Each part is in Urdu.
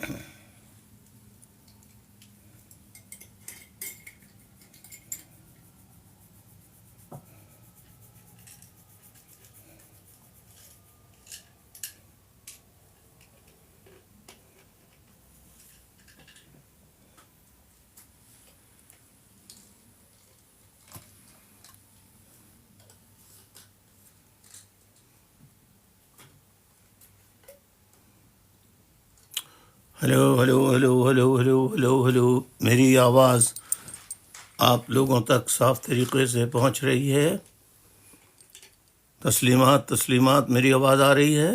Hello hello hello hello hello hello hello, میری آواز آپ لوگوں تک صاف طریقے سے پہنچ رہی ہے؟ تسلیمات تسلیمات، میری آواز آ رہی ہے؟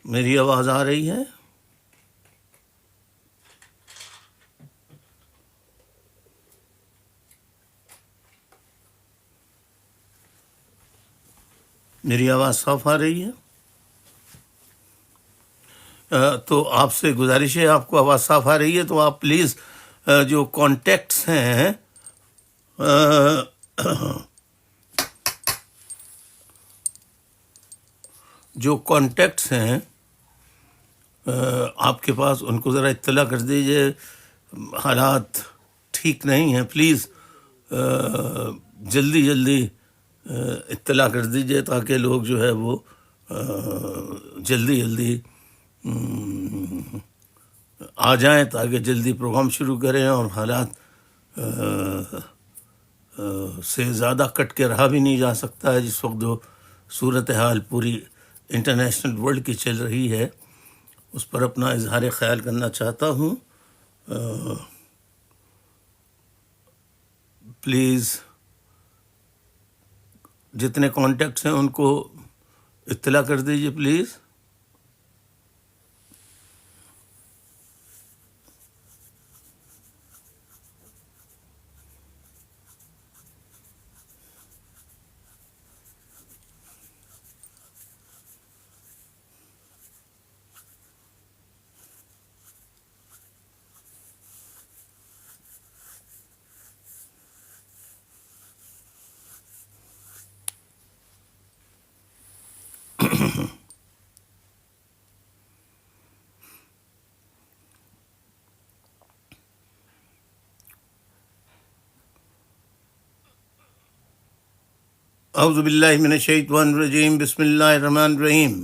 میری آواز آ رہی ہے؟ میری آواز صاف آ رہی ہے؟ تو آپ سے گزارش ہے، آپ کو آواز صاف آ رہی ہے تو آپ پلیز جو کانٹیکٹس ہیں جو کانٹیکٹس ہیں آپ کے پاس، ان کو ذرا اطلاع کر دیجئے حالات ٹھیک نہیں ہیں، پلیز جلدی جلدی اطلاع کر دیجئے تاکہ لوگ جو ہے وہ جلدی جلدی آ جائیں، تاکہ جلدی پروگرام شروع کریں، اور حالات سے زیادہ کٹ کے رہا بھی نہیں جا سکتا ہے جس وقت جو صورتحال پوری انٹرنیشنل ورلڈ کی چل رہی ہے، اس پر اپنا اظہار خیال کرنا چاہتا ہوں۔ پلیز جتنے کانٹیکٹس ہیں ان کو اطلاع کر دیجئے پلیز۔ اعوذ باللہ من الشیطان الرجیم، بسم اللہ الرحمن الرحیم۔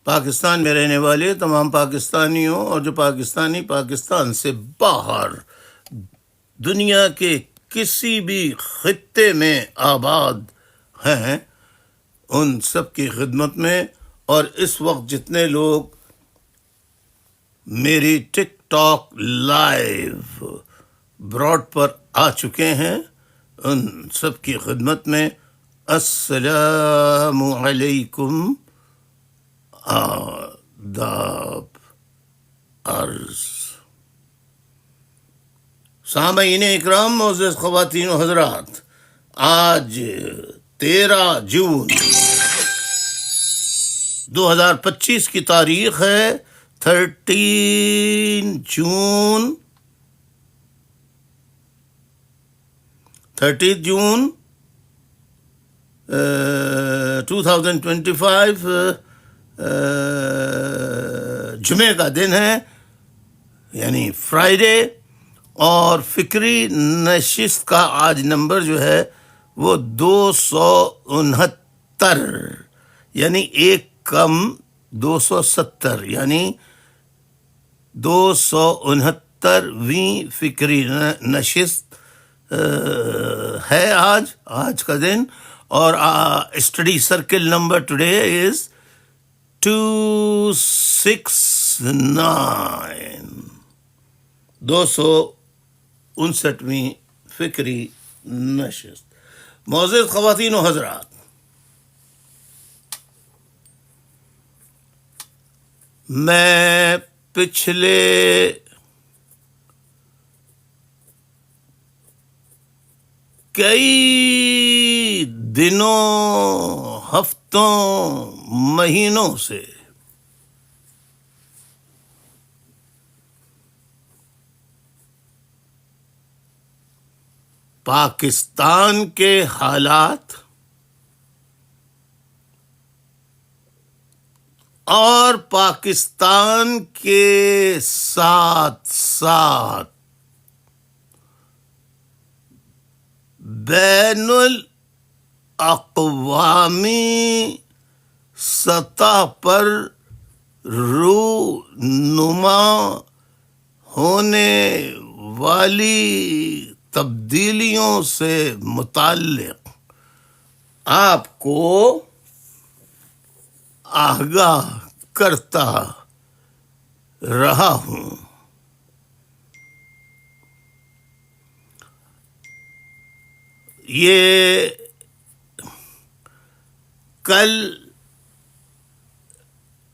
پاکستان میں رہنے والے تمام پاکستانیوں اور جو پاکستانی پاکستان سے باہر دنیا کے کسی بھی خطے میں آباد ہیں، ان سب کی خدمت میں، اور اس وقت جتنے لوگ میری ٹک ٹاک لائیو براڈ پر آ چکے ہیں، ان سب کی خدمت میں السلام علیکم، آداب عرض۔ سامعین اکرام، معزز خواتین و حضرات، آج 13 جون 2025 کی تاریخ ہے، 13 جون 2025 جمعے کا دن ہے، یعنی فرائیڈے، اور فکری نشست کا آج نمبر جو ہے وہ 269، یعنی ایک کم 270، یعنی 269ویں فکری نشست ہے آج کا دن، اور study circle number today is 269، 259ویں فکری نشست۔ معزز خواتین و حضرات، میں پچھلے کئی دنوں، ہفتوں، مہینوں سے پاکستان کے حالات اور پاکستان کے ساتھ ساتھ بین الاقوامی سطح پر رونما ہونے والی تبدیلیوں سے متعلق آپ کو آگاہ کرتا رہا ہوں۔ یہ کل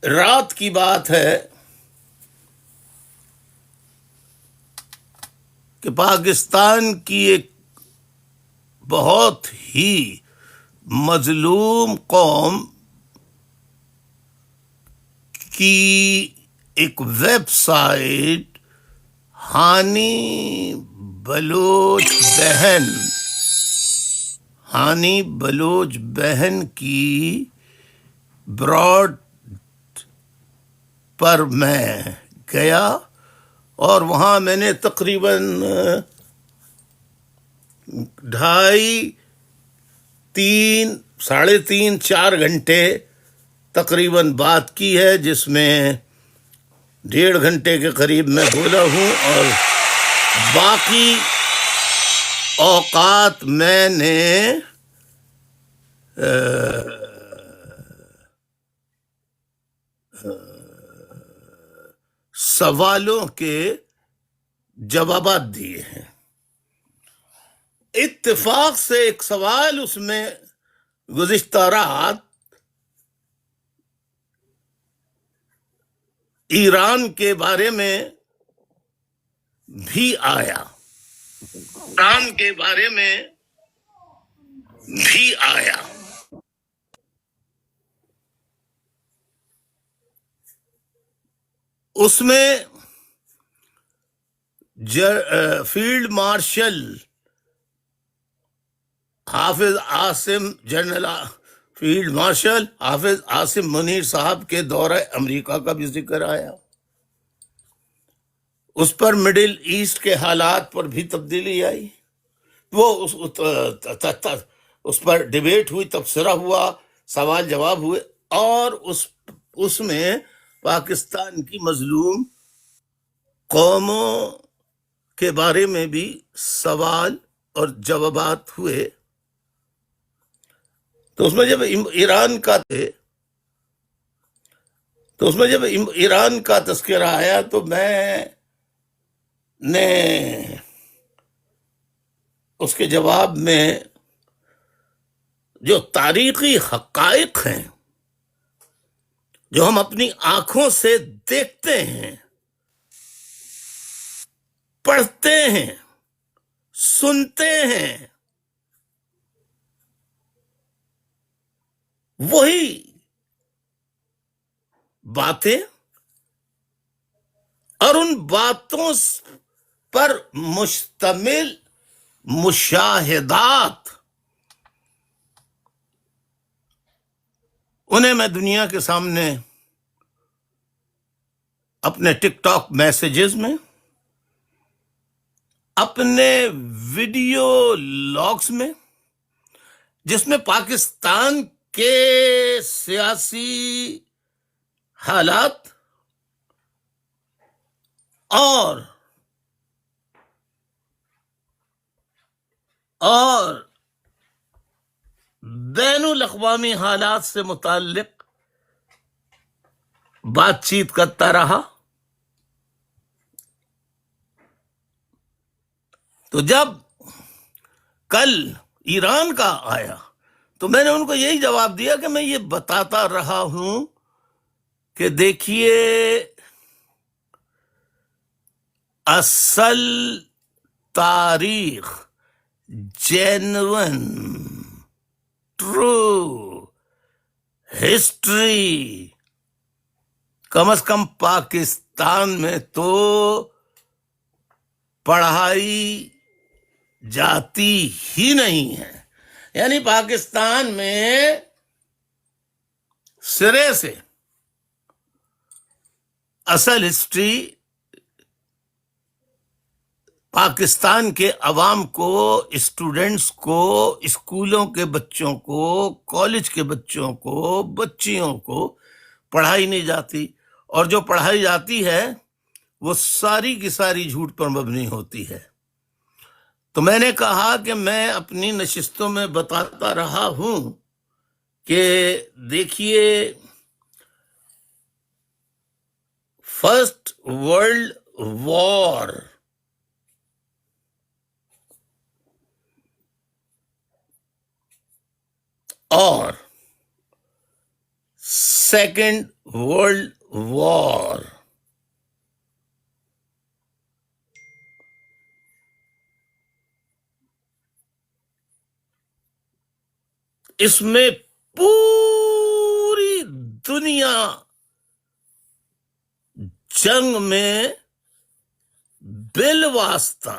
رات کی بات ہے کہ پاکستان کی ایک بہت ہی مظلوم قوم کی ایک ویب سائٹ ہانی بلوچ بہن کی براڈ پر میں گیا اور وہاں میں نے تقریباً 2.5 ساڑھے 3-4 گھنٹے تقریباً بات کی ہے، جس میں 1.5 گھنٹے کے قریب میں بولا ہوں، اور باقی اوقات میں نے سوالوں کے جوابات دیے ہیں۔ اتفاق سے ایک سوال اس میں گزشتہ رات ایران کے بارے میں بھی آیا۔ اس میں field marshal general field marshal حافظ عاصم منیر صاحب کے دورہ امریکہ کا بھی ذکر آیا۔ اس پر مڈل ایسٹ کے حالات پر بھی تبدیلی آئی، وہ اس پر ڈیبیٹ ہوئی، تبصرہ ہوا، سوال جواب ہوئے، اور اس میں پاکستان کی مظلوم قوموں کے بارے میں بھی سوال اور جوابات ہوئے۔ تو اس میں جب ایران کا تذکرہ آیا تو میں نے اس کے جواب میں جو تاریخی حقائق ہیں، جو ہم اپنی آنکھوں سے دیکھتے ہیں، پڑھتے ہیں، سنتے ہیں، وہی باتیں اور ان باتوں پر مشتمل مشاہدات، انہیں میں دنیا کے سامنے اپنے ٹک ٹاک میسیجز میں، اپنے ویڈیو لاگز میں، جس میں پاکستان کے سیاسی حالات اور بین الاقوامی حالات سے متعلق بات چیت کرتا رہا۔ تو جب کل ایران کا آیا تو میں نے ان کو یہی جواب دیا کہ میں یہ بتاتا رہا ہوں کہ دیکھیے، اصل تاریخ، جینوئن ٹرو ہسٹری کم از کم پاکستان میں تو پڑھائی جاتی ہی نہیں ہے۔ یعنی پاکستان میں سرے سے اصل ہسٹری پاکستان کے عوام کو، اسٹوڈنٹس کو، اسکولوں کے بچوں کو، کالج کے بچوں کو، بچیوں کو پڑھائی نہیں جاتی، اور جو پڑھائی جاتی ہے وہ ساری کی ساری جھوٹ پر مبنی ہوتی ہے۔ تو میں نے کہا کہ میں اپنی نشستوں میں بتاتا رہا ہوں کہ دیکھیے، فرسٹ ورلڈ وار اور سیکنڈ ورلڈ وار اس میں پوری دنیا جنگ میں بالواسطہ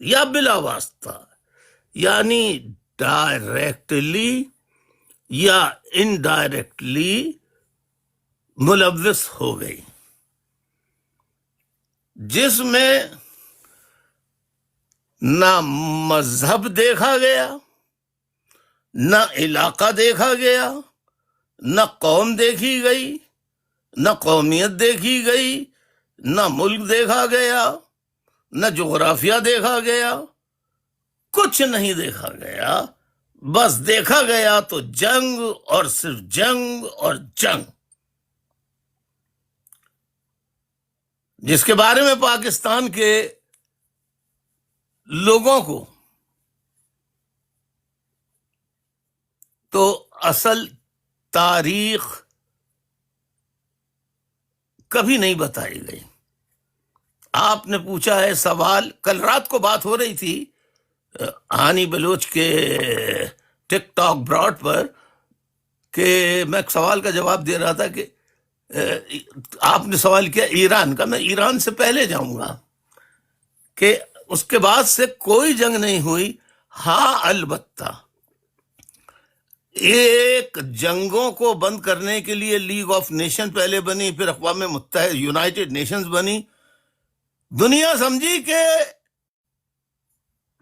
یا بلا واسطہ، یعنی ڈائریکٹلی یا انڈائریکٹلی ملوث ہو گئی، جس میں نہ مذہب دیکھا گیا، نہ علاقہ دیکھا گیا، نہ قوم دیکھی گئی، نہ قومیت دیکھی گئی، نہ ملک دیکھا گیا، نہ جغرافیہ دیکھا گیا، کچھ نہیں دیکھا گیا، بس دیکھا گیا تو جنگ اور صرف جنگ اور جنگ، جس کے بارے میں پاکستان کے لوگوں کو تو اصل تاریخ کبھی نہیں بتائی گئی۔ آپ نے پوچھا ہے سوال، کل رات کو بات ہو رہی تھی ہانی بلوچ کے ٹک ٹاک براڈ پر، کہ میں ایک سوال کا جواب دے رہا تھا کہ آپ نے سوال کیا ایران کا، میں ایران سے پہلے جاؤں گا کہ اس کے بعد سے کوئی جنگ نہیں ہوئی۔ ہاں البتہ ایک جنگوں کو بند کرنے کے لیے لیگ آف نیشن پہلے بنی، پھر اقوام متحدہ یونائٹڈ نیشنز بنی، دنیا سمجھی کہ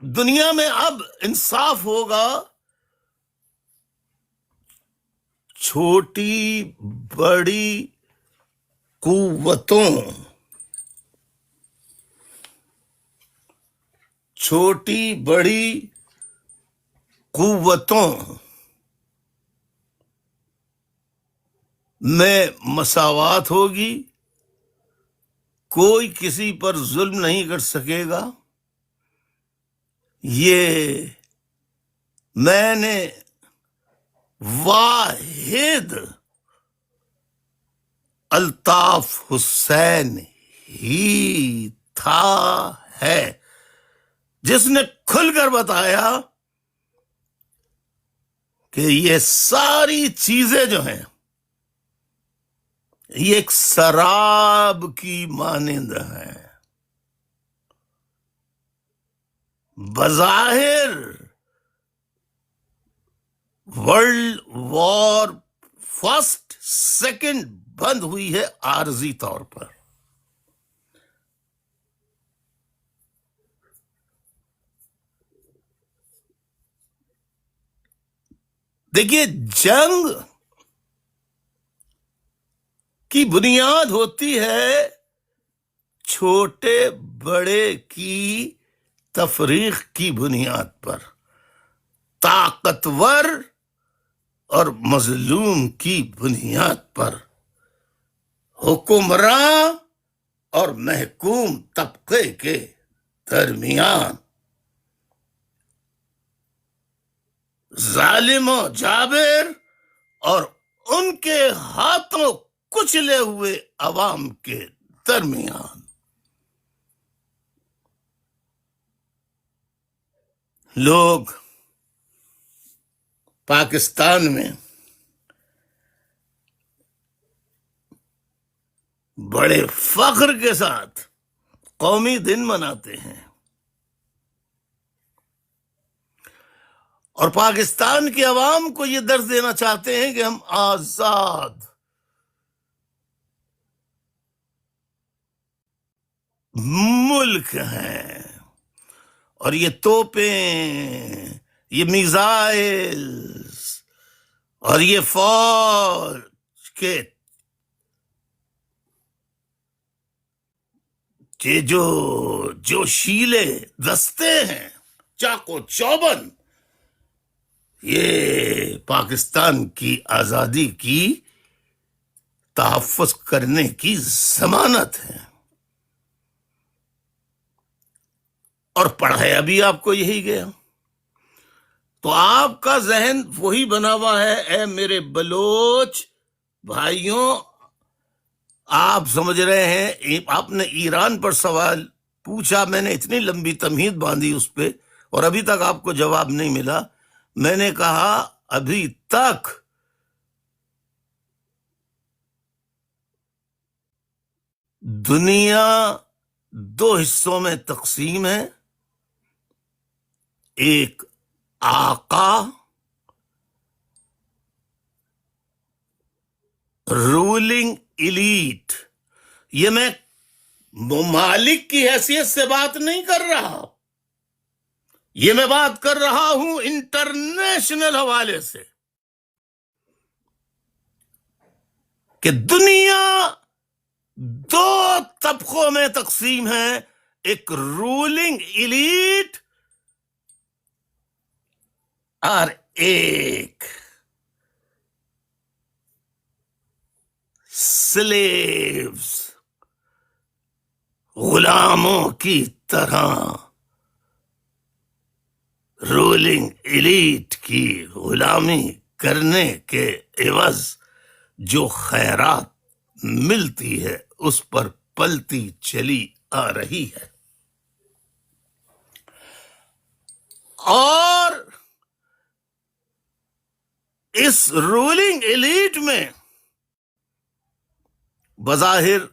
دنیا میں اب انصاف ہوگا، چھوٹی بڑی قوتوں، چھوٹی بڑی قوتوں میں مساوات ہوگی، کوئی کسی پر ظلم نہیں کر سکے گا۔ یہ میں نے واحد الطاف حسین ہی تھا ہے جس نے کھل کر بتایا کہ یہ ساری چیزیں جو ہیں یہ ایک سراب کی مانند ہیں، بظاہر ورلڈ وار فرسٹ سیکنڈ بند ہوئی ہے عارضی طور پر، دیکھیے جنگ کی بنیاد ہوتی ہے چھوٹے بڑے کی تفریق کی بنیاد پر، طاقتور اور مظلوم کی بنیاد پر، حکمراں اور محکوم طبقے کے درمیان، ظالم و جابر اور ان کے ہاتھوں کچلے ہوئے عوام کے درمیان۔ لوگ پاکستان میں بڑے فخر کے ساتھ قومی دن مناتے ہیں، اور پاکستان کے عوام کو یہ درس دینا چاہتے ہیں کہ ہم آزاد ملک ہیں، اور یہ توپیں، یہ میزائلز اور یہ فوج کے یہ جو شیلے دستے ہیں، چاقو چوبند، یہ پاکستان کی آزادی کی تحفظ کرنے کی ضمانت ہے، اور پڑھایا بھی آپ کو یہی گیا۔ تو آپ کا ذہن وہی بنا ہوا ہے۔ اے میرے بلوچ بھائیوں، آپ سمجھ رہے ہیں، آپ نے ایران پر سوال پوچھا، میں نے اتنی لمبی تمہید باندھی اس پہ، اور ابھی تک آپ کو جواب نہیں ملا۔ میں نے کہا ابھی تک دنیا دو حصوں میں تقسیم ہے، ایک آقا رولنگ ایلیٹ، یہ میں ممالک کی حیثیت سے بات نہیں کر رہا، یہ میں بات کر رہا ہوں انٹرنیشنل حوالے سے، کہ دنیا دو طبقوں میں تقسیم ہے، ایک رولنگ ایلیٹ اور ایک سلیوز، غلاموں کی طرح۔ رولنگ ایلیٹ کی غلامی کرنے کے عوض جو خیرات ملتی ہے اس پر پلتی چلی آ رہی ہے، اور اس رولنگ ایلیٹ میں بظاہر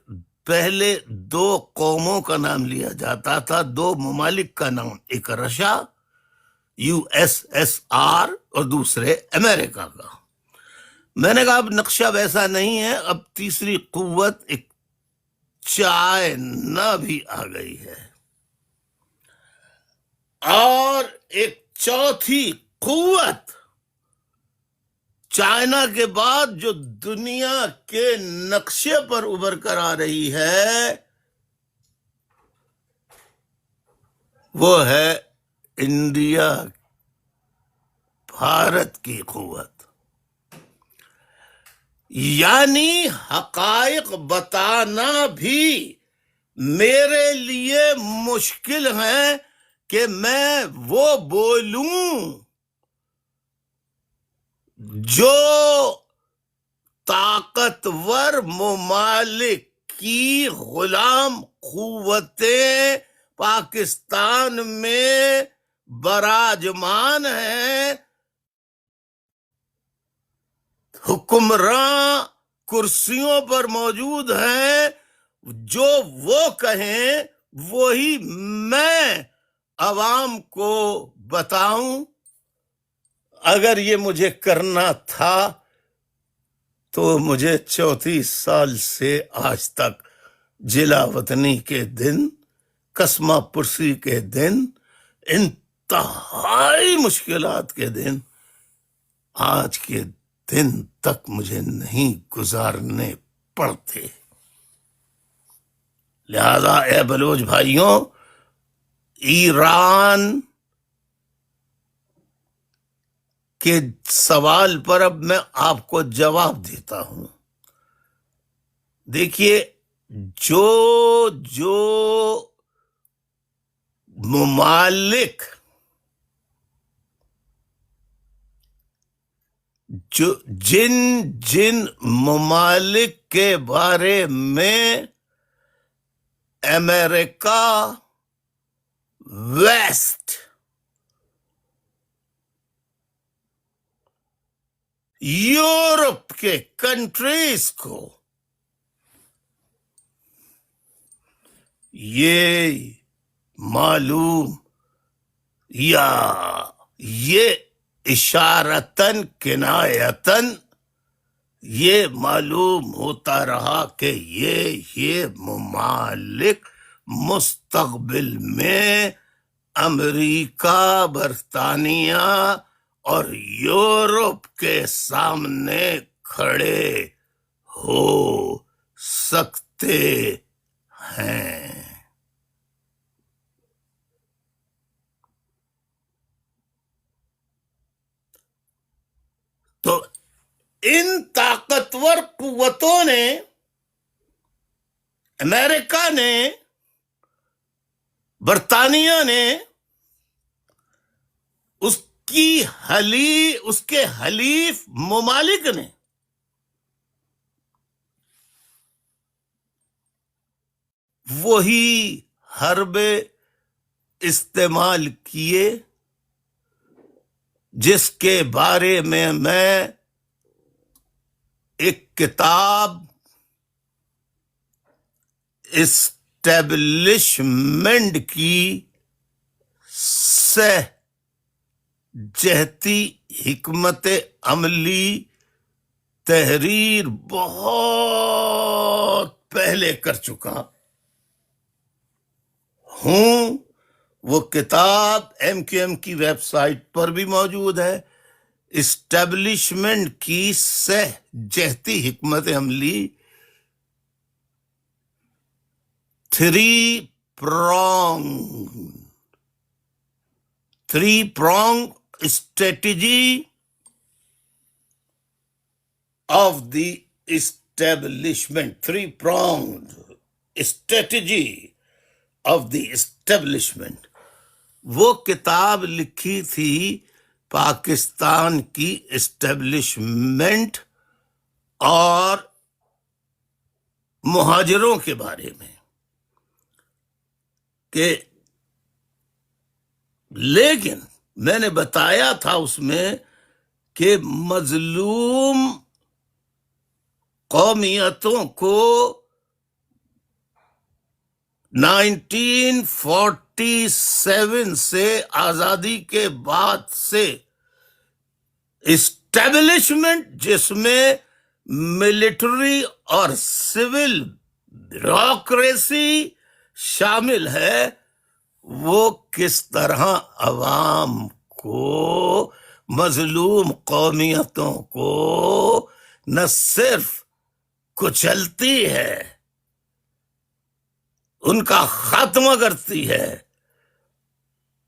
پہلے دو قوموں کا نام لیا جاتا تھا، دو ممالک کا نام، ایک رشیا USSR اور دوسرے امریکہ کا۔ میں نے کہا اب نقشہ ویسا نہیں ہے، اب تیسری قوت ایک چائنا بھی آ گئی ہے، اور ایک چوتھی قوت چائنا کے بعد جو دنیا کے نقشے پر ابھر کر آ رہی ہے وہ ہے انڈیا، بھارت کی قوت۔ یعنی حقائق بتانا بھی میرے لیے مشکل ہے کہ میں وہ بولوں جو طاقتور ممالک کی غلام قوتیں پاکستان میں براجمان ہیں، حکمراں کرسیوں پر موجود ہیں، جو وہ کہیں وہی میں عوام کو بتاؤں۔ اگر یہ مجھے کرنا تھا تو مجھے 34 سال سے آج تک جلا وطنی کے دن، قسمہ پرسی کے دن، انتہائی مشکلات کے دن، آج کے دن تک مجھے نہیں گزارنے پڑتے۔ لہذا اے بلوچ بھائیوں، ایران کے سوال پر اب میں آپ کو جواب دیتا ہوں۔ دیکھیے، جو ممالک جن ممالک کے بارے میں امریکہ، ویسٹ، یورپ کے کنٹریز کو یہ معلوم یا یہ اشارتاً کنایتاً یہ معلوم ہوتا رہا کہ یہ ممالک مستقبل میں امریکہ، برطانیہ اور یورپ کے سامنے کھڑے ہو سکتے ہیں۔ تو ان طاقتور قوتوں نے، امریکہ نے، برطانیہ نے، اس کے حلیف ممالک نے وہی حربے استعمال کیے جس کے بارے میں ایک کتاب اسٹیبلشمنٹ کی سہ جہتی حکمت عملی تحریر بہت پہلے کر چکا ہوں۔ وہ کتاب MQM کی ویب سائٹ پر بھی موجود ہے، اسٹیبلشمنٹ کی سہ جہتی حکمت عملی، 3-pronged strategy of the establishment. 3-pronged strategy of the establishment. وہ کتاب لکھی تھی پاکستان کی اسٹیبلشمنٹ اور مہاجروں کے بارے میں، کہ لیکن میں نے بتایا تھا اس میں کہ مظلوم قومیتوں کو 1947 سے آزادی کے بعد سے اسٹیبلشمنٹ، جس میں ملٹری اور سول بیوروکریسی شامل ہے، وہ کس طرح عوام کو، مظلوم قومیتوں کو نہ صرف کچلتی ہے، ان کا خاتمہ کرتی ہے،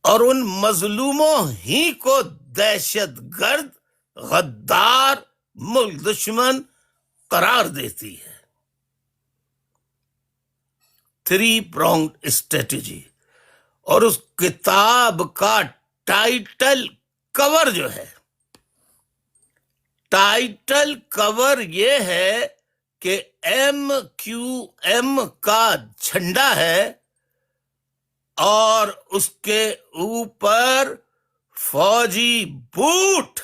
اور ان مظلوموں ہی کو دہشت گرد، غدار، ملک دشمن قرار دیتی ہے۔ 3-pronged strategy۔ اور اس کتاب کا ٹائٹل کور جو ہے، ٹائٹل کور یہ ہے کہ MQM کا جھنڈا ہے اور اس کے اوپر فوجی بوٹ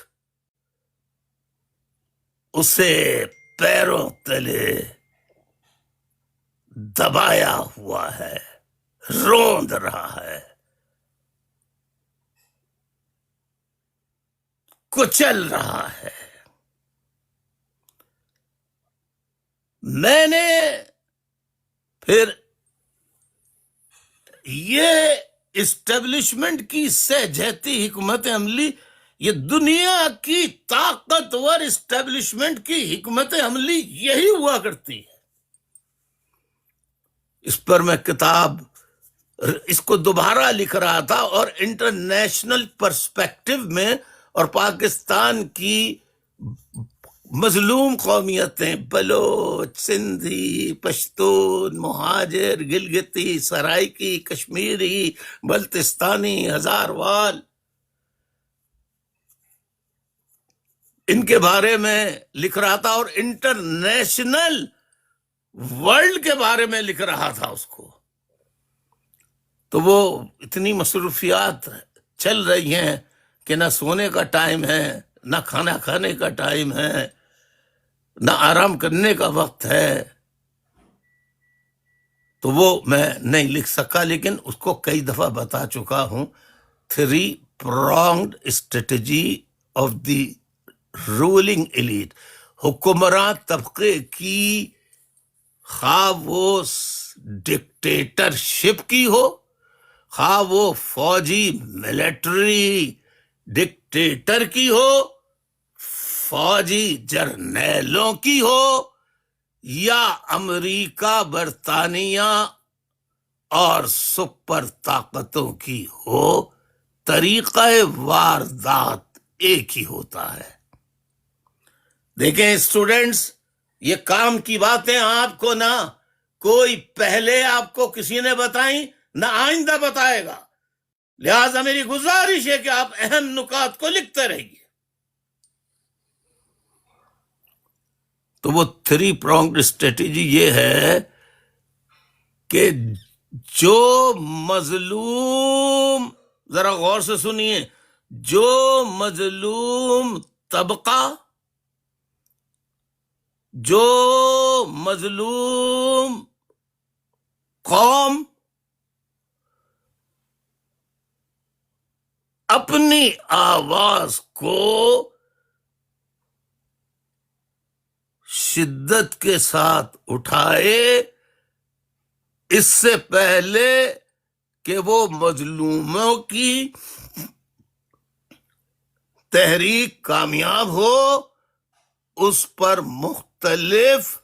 اسے پیروں تلے دبایا ہوا ہے، روند رہا ہے، کچل رہا ہے۔ میں نے پھر یہ اسٹیبلشمنٹ کی سہ جہتی حکمت عملی، یہ دنیا کی طاقتور اسٹیبلشمنٹ کی حکمت عملی یہی ہوا کرتی ہے۔ اس پر میں کتاب، اس کو دوبارہ لکھ رہا تھا، اور انٹرنیشنل پرسپیکٹو میں، اور پاکستان کی مظلوم قومیتیں، بلوچ، سندھی، پشتون، مہاجر، گلگتی، سرائکی، کشمیری، بلتستانی، ہزاروال، ان کے بارے میں لکھ رہا تھا، اور انٹرنیشنل ورلڈ کے بارے میں لکھ رہا تھا اس کو۔ تو وہ اتنی مصروفیات چل رہی ہیں کہ نہ سونے کا ٹائم ہے، نہ کھانا کھانے کا ٹائم ہے، نہ آرام کرنے کا وقت ہے، تو وہ میں نہیں لکھ سکا، لیکن اس کو کئی دفعہ بتا چکا ہوں۔ 3-pronged strategy of the ruling elite، حکمراں طبقے کی، خواہ وہ ڈکٹیٹرشپ کی ہو، خواہ وہ فوجی ملٹری ڈکٹیٹر کی ہو، فوجی جرنیلوں کی ہو، یا امریکہ برطانیہ اور سپر طاقتوں کی ہو، طریقہ واردات ایک ہی ہوتا ہے۔ دیکھیں اسٹوڈنٹس، یہ کام کی باتیں آپ کو نہ کوئی پہلے آپ کو کسی نے بتائیں، نہ آئندہ بتائے گا، لہذا میری گزارش ہے کہ آپ اہم نکات کو لکھتے رہیے۔ تو وہ 3 pronged اسٹریٹجی یہ ہے کہ جو مظلوم، ذرا غور سے سنیے، جو مظلوم طبقہ، جو مظلوم قوم اپنی آواز کو شدت کے ساتھ اٹھائے، اس سے پہلے کہ وہ مظلوموں کی تحریک کامیاب ہو، اس پر مختلف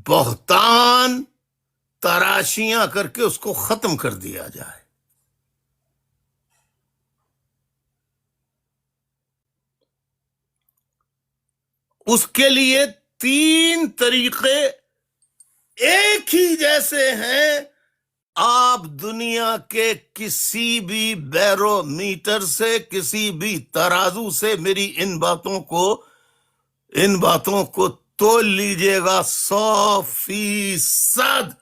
بہتان تراشیاں کر کے اس کو ختم کر دیا جائے۔ اس کے لیے 3 طریقے ایک ہی جیسے ہیں۔ آپ دنیا کے کسی بھی بیرو میٹر سے، کسی بھی ترازو سے میری ان باتوں کو تول لیجئے گا، 100%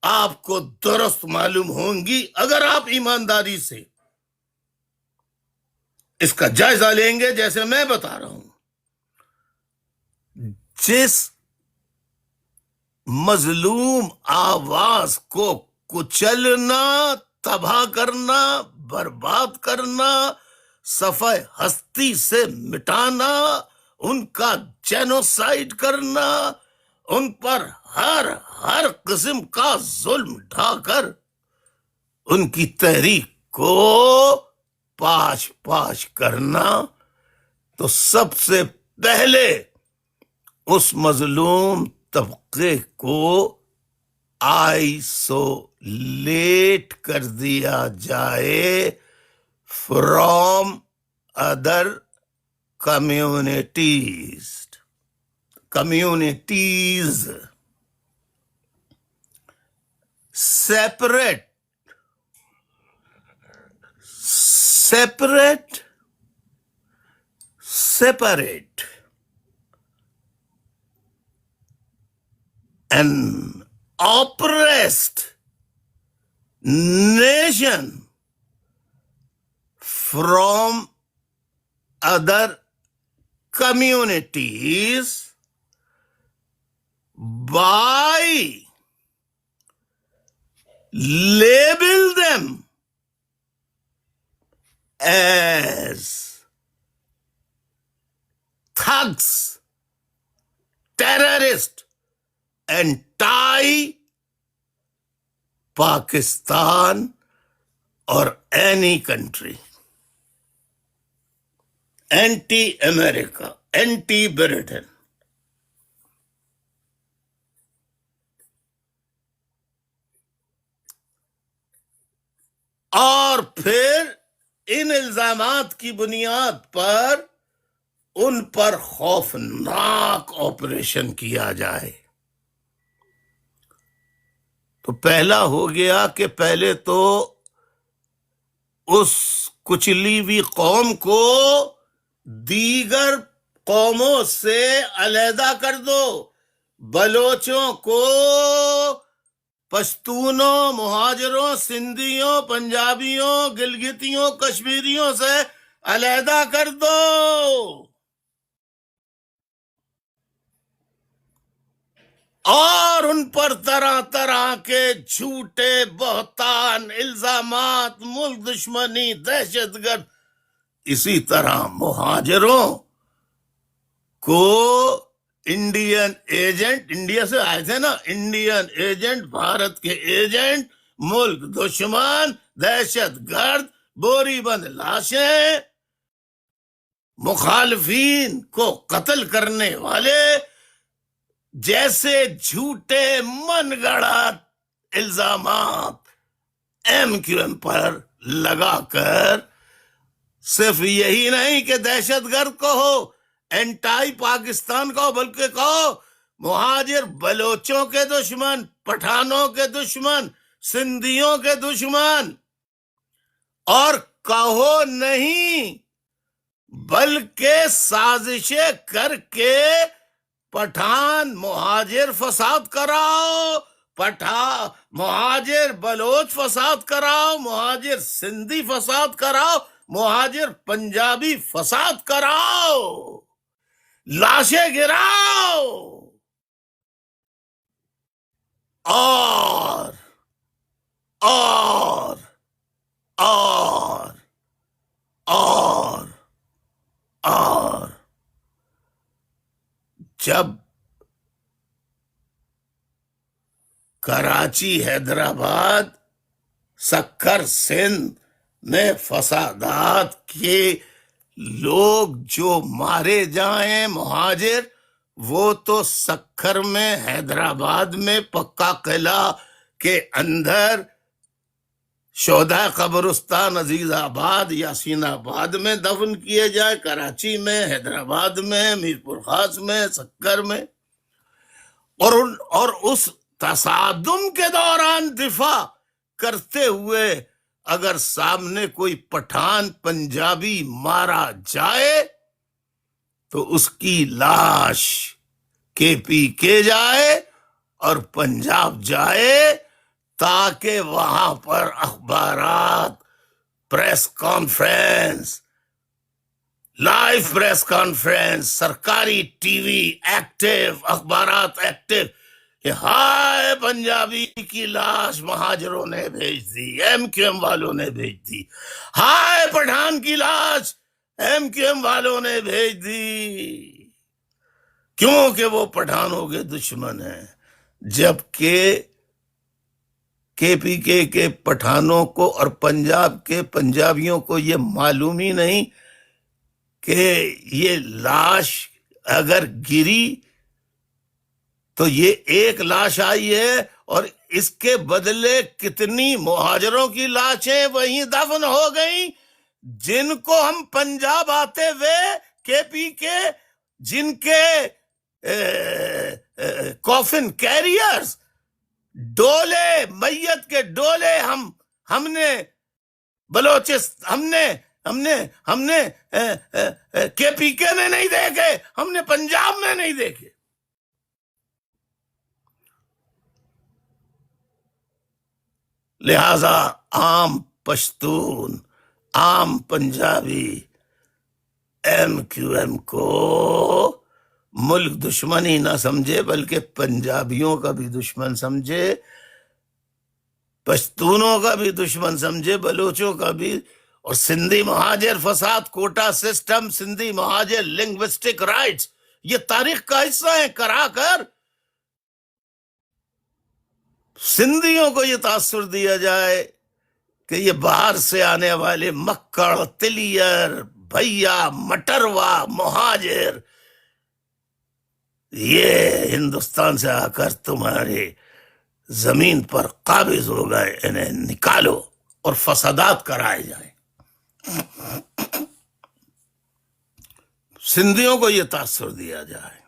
آپ کو درست معلوم ہوں گی، اگر آپ ایمانداری سے اس کا جائزہ لیں گے جیسے میں بتا رہا ہوں۔ جس مظلوم آواز کو کچلنا، تباہ کرنا، برباد کرنا، صفحہ ہستی سے مٹانا، ان کا جینوسائیڈ کرنا، ان پر ہر قسم کا ظلم ڈھا کر ان کی تحریک کو پاش کرنا، تو سب سے پہلے اس مظلوم طبقے کو آئسولیٹ کر دیا جائے from other communities. separate an oppressed nation from other communities by label them as thugs, terrorists, and tie Pakistan or any country, anti-America, anti-Britain. اور پھر ان الزامات کی بنیاد پر ان پر خوفناک آپریشن کیا جائے۔ تو پہلا ہو گیا کہ پہلے تو اس کچلی ہوئی قوم کو دیگر قوموں سے علیحدہ کر دو، بلوچوں کو پشتونوں، مہاجروں، سندھیوں، پنجابیوں، گلگتیوں، کشمیریوں سے علیحدہ کر دو، اور ان پر طرح طرح کے جھوٹے بہتان، الزامات، ملک دشمنی، دہشت گرد، اسی طرح مہاجروں کو انڈین ایجنٹ، انڈیا سے آئے تھے نا، انڈین ایجنٹ، بھارت کے ایجنٹ، ملک دشمن، دہشت گرد، بوری بند لاشیں، مخالفین کو قتل کرنے والے، جیسے جھوٹے من گڑا الزامات ایم کیو ایم پر لگا کر صرف یہی نہیں کہ دہشت گرد کو ہو، اینٹائی پاکستان کو، بلکہ کہو مہاجر بلوچوں کے دشمن، پٹھانوں کے دشمن، سندھیوں کے دشمن، اور کہو نہیں بلکہ سازشیں کر کے پٹھان مہاجر فساد کراؤ، مہاجر بلوچ فساد کراؤ، مہاجر سندھی فساد کراؤ، مہاجر پنجابی فساد کراؤ، لاشیں گراؤ، اور اور اور اور اور جب کراچی، حیدرآباد، سکر، سندھ میں فسادات کے لوگ جو مارے جائیں مہاجر، وہ تو سکر میں، حیدرآباد میں پکا قلعہ کے اندر شہدائے قبرستان عزیز آباد، یاسین آباد میں دفن کیے جائے، کراچی میں، حیدرآباد میں، میرپور خاص میں، سکر میں، اور اس تصادم کے دوران دفاع کرتے ہوئے اگر سامنے کوئی پٹھان پنجابی مارا جائے تو اس کی لاش کے پی کے جائے اور پنجاب جائے، تاکہ وہاں پر اخبارات، press conference, live press conference, سرکاری ٹی وی ایکٹیو، اخبارات ایکٹیو، کہ ہائے پنجابی کی لاش مہاجروں نے بھیج دی، ایم کیو ایم والوں نے بھیج دی، ہائے پٹھان کی لاش ایم کیو ایم والوں نے بھیج دی، کیونکہ وہ پٹھانوں کے دشمن ہیں، جبکہ کے پی کے پٹھانوں کو اور پنجاب کے پنجابیوں کو یہ معلوم ہی نہیں کہ یہ لاش اگر گری تو یہ ایک لاش آئی ہے اور اس کے بدلے کتنی مہاجروں کی لاشیں وہیں دفن ہو گئیں، جن کو ہم پنجاب آتے ہوئے کے پی کے، جن کے کوفن کیریئرز، ڈولے، میت کے ڈولے ہم نے ہم نے کے پی کے میں نہیں دیکھے، ہم نے پنجاب میں نہیں دیکھے۔ لہذا عام پشتون، عام پنجابی ایم کیو ایم کو ملک دشمن ہی نہ سمجھے، بلکہ پنجابیوں کا بھی دشمن سمجھے، پشتونوں کا بھی دشمن سمجھے، بلوچوں کا بھی، اور سندھی مہاجر فساد، کوٹا سسٹم، سندھی مہاجر لنگوسٹک رائٹس، یہ تاریخ کا حصہ ہیں، کرا کر سندھیوں کو یہ تاثر دیا جائے کہ یہ باہر سے آنے والے مکڑ، تلیر، بھیا، مٹروا، مہاجر، یہ ہندوستان سے آ کر تمہارے زمین پر قابض ہو گئے، انہیں نکالو اور فسادات کرائے جائیں۔ سندھیوں کو یہ تاثر دیا جائے۔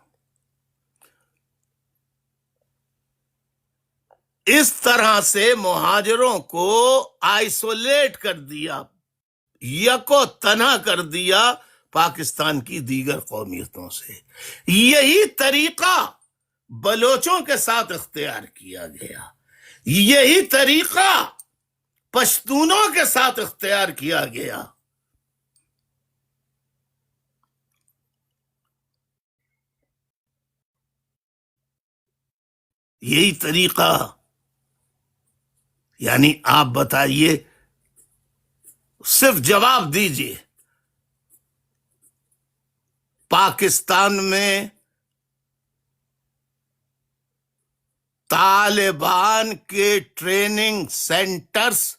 اس طرح سے مہاجروں کو آئسولیٹ کر دیا، یکو تنہا کر دیا پاکستان کی دیگر قومیتوں سے۔ یہی طریقہ بلوچوں کے ساتھ اختیار کیا گیا، یہی طریقہ پشتونوں کے ساتھ اختیار کیا گیا۔ یہی طریقہ، یعنی آپ بتائیے، صرف جواب دیجئے، پاکستان میں طالبان کے ٹریننگ سینٹرز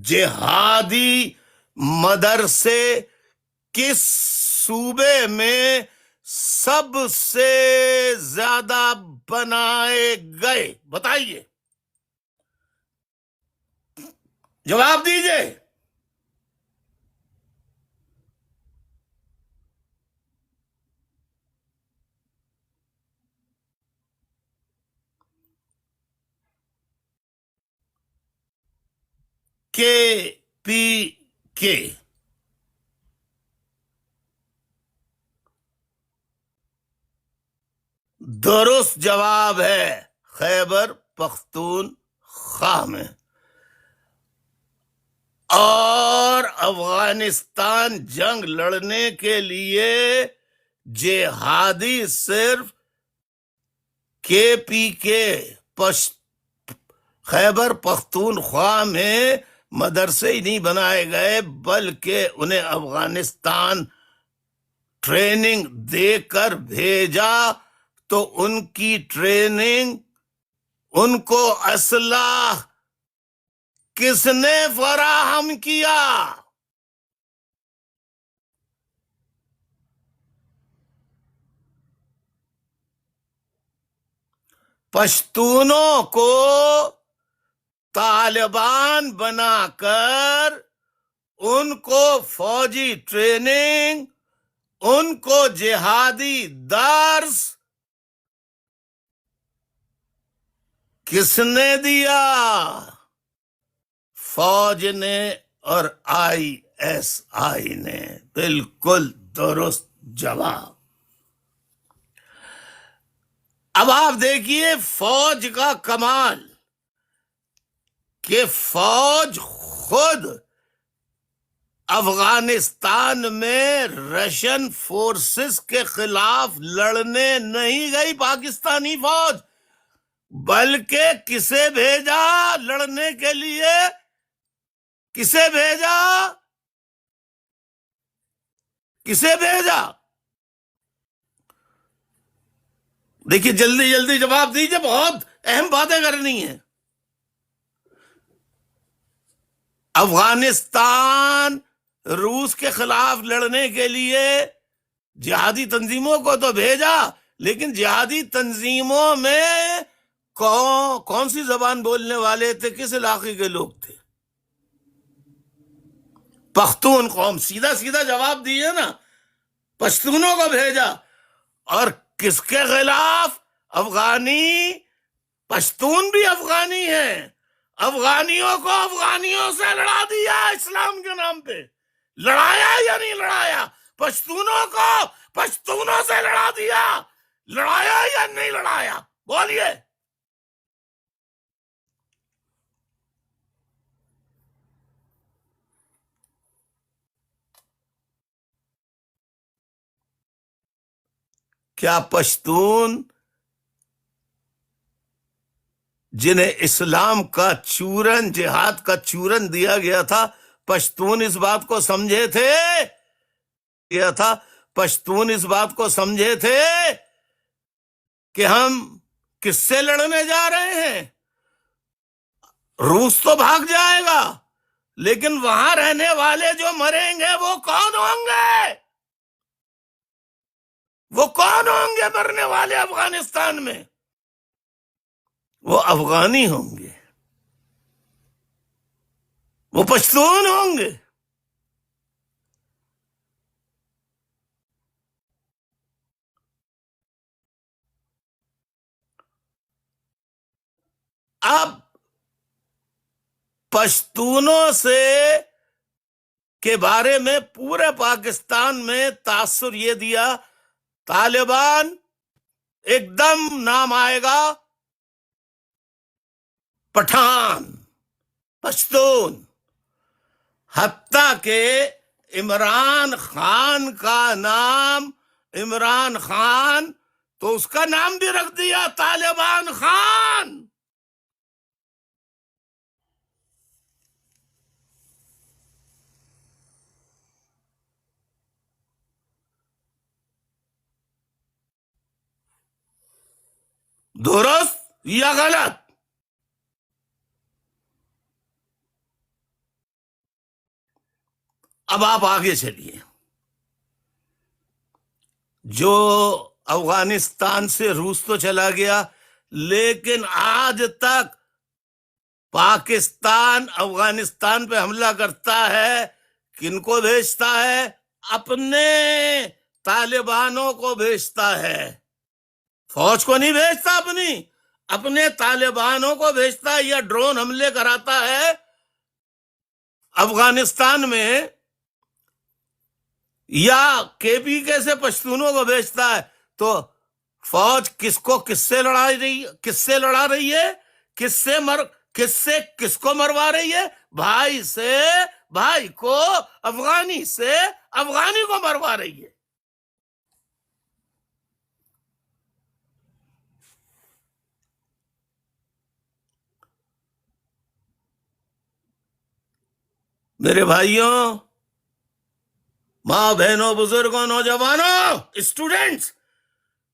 جہادی مدرسے کس صوبے میں سب سے زیادہ بنائے گئے؟ بتائیے، جواب دیجئے۔ کے پی کے۔ درست جواب ہے خیبر پختونخوا میں۔ اور افغانستان جنگ لڑنے کے لیے جہادی صرف کے پی کے خیبر پختونخوا میں مدرسے ہی نہیں بنائے گئے، بلکہ انہیں افغانستان ٹریننگ دے کر بھیجا تو ان کی ٹریننگ، ان کو اسلحہ کس نے فراہم کیا؟ پشتونوں کو طالبان بنا کر ان کو فوجی ٹریننگ، ان کو جہادی درس کس نے دیا؟ فوج نے اور آئی ایس آئی نے۔ بالکل درست جواب۔ اب آپ دیکھیے فوج کا کمال کہ فوج خود افغانستان میں رشین فورسز کے خلاف لڑنے نہیں گئی پاکستانی فوج، بلکہ کسے بھیجا لڑنے کے لیے؟ کسے بھیجا؟ کسے بھیجا؟ دیکھیے جلدی جلدی جواب دیجیے، بہت اہم باتیں کرنی ہیں۔ افغانستان روس کے خلاف لڑنے کے لیے جہادی تنظیموں کو تو بھیجا، لیکن جہادی تنظیموں میں کون سی زبان بولنے والے تھے؟ کس علاقے کے لوگ تھے؟ پختون قوم۔ سیدھا سیدھا جواب دیے نا، پشتونوں کو بھیجا۔ اور کس کے خلاف؟ افغانی۔ پشتون بھی افغانی ہیں، افغانیوں کو افغانیوں سے لڑا دیا اسلام کے نام پہ۔ لڑایا یا نہیں لڑایا؟ پشتونوں کو پشتونوں سے لڑا دیا، لڑایا یا نہیں لڑایا؟ بولیے۔ کیا پشتون جنہیں اسلام کا چورن، جہاد کا چورن دیا گیا تھا، پشتون اس بات کو سمجھے تھے؟ پشتون اس بات کو سمجھے تھے کہ ہم کس سے لڑنے جا رہے ہیں؟ روس تو بھاگ جائے گا، لیکن وہاں رہنے والے جو مریں گے وہ کون ہوں گے؟ وہ کون ہوں گے مرنے والے افغانستان میں؟ وہ افغانی ہوں گے، وہ پشتون ہوں گے۔ اب پشتونوں سے کے بارے میں پورے پاکستان میں تاثر یہ دیا، طالبان ایک دم نام آئے گا پٹھان، پشتون، حتیٰ کہ عمران خان کا نام، عمران خان تو اس کا نام بھی رکھ دیا طالبان خان۔ درست یا غلط؟ اب آپ آگے چلیے. جو افغانستان سے روس تو چلا گیا، لیکن آج تک پاکستان افغانستان پہ حملہ کرتا ہے، کن کو بھیجتا ہے؟ اپنے طالبانوں کو بھیجتا ہے. فوج کو نہیں بھیجتا، اپنے طالبانوں کو بھیجتا ہے، یا ڈرون حملے کراتا ہے افغانستان میں، یا کے پی کے سے پشتونوں کو بھیجتا ہے. تو فوج کس سے لڑا رہی ہے؟ کس کو مروا رہی ہے؟ بھائی کو، افغانی سے افغانی کو مروا رہی ہے. میرے بھائیوں، ماں بہنوں، بزرگوں، نوجوانوں، اسٹوڈنٹس،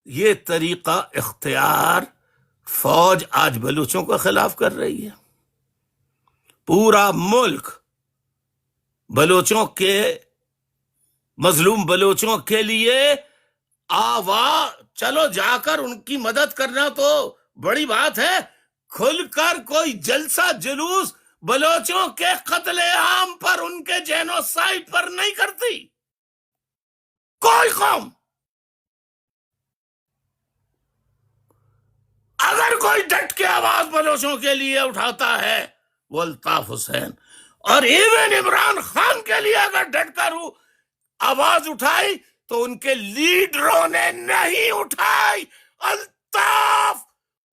یہ طریقہ اختیار فوج آج بلوچوں کے خلاف کر رہی ہے. پورا ملک بلوچوں کے، مظلوم بلوچوں کے لیے چلو جا کر ان کی مدد کرنا تو بڑی بات ہے. کھل کر کوئی جلسہ جلوس بلوچوں کے قتل عام پر، ان کے جینوسائیڈ پر نہیں کرتی کوئی قوم. اگر کوئی ڈٹ کے آواز بلوچوں کے لیے اٹھاتا ہے وہ الطاف حسین، اور ایون عمران خان کے لیے اگر ڈٹ کر آواز اٹھائی تو ان کے لیڈروں نے نہیں اٹھائی، الطاف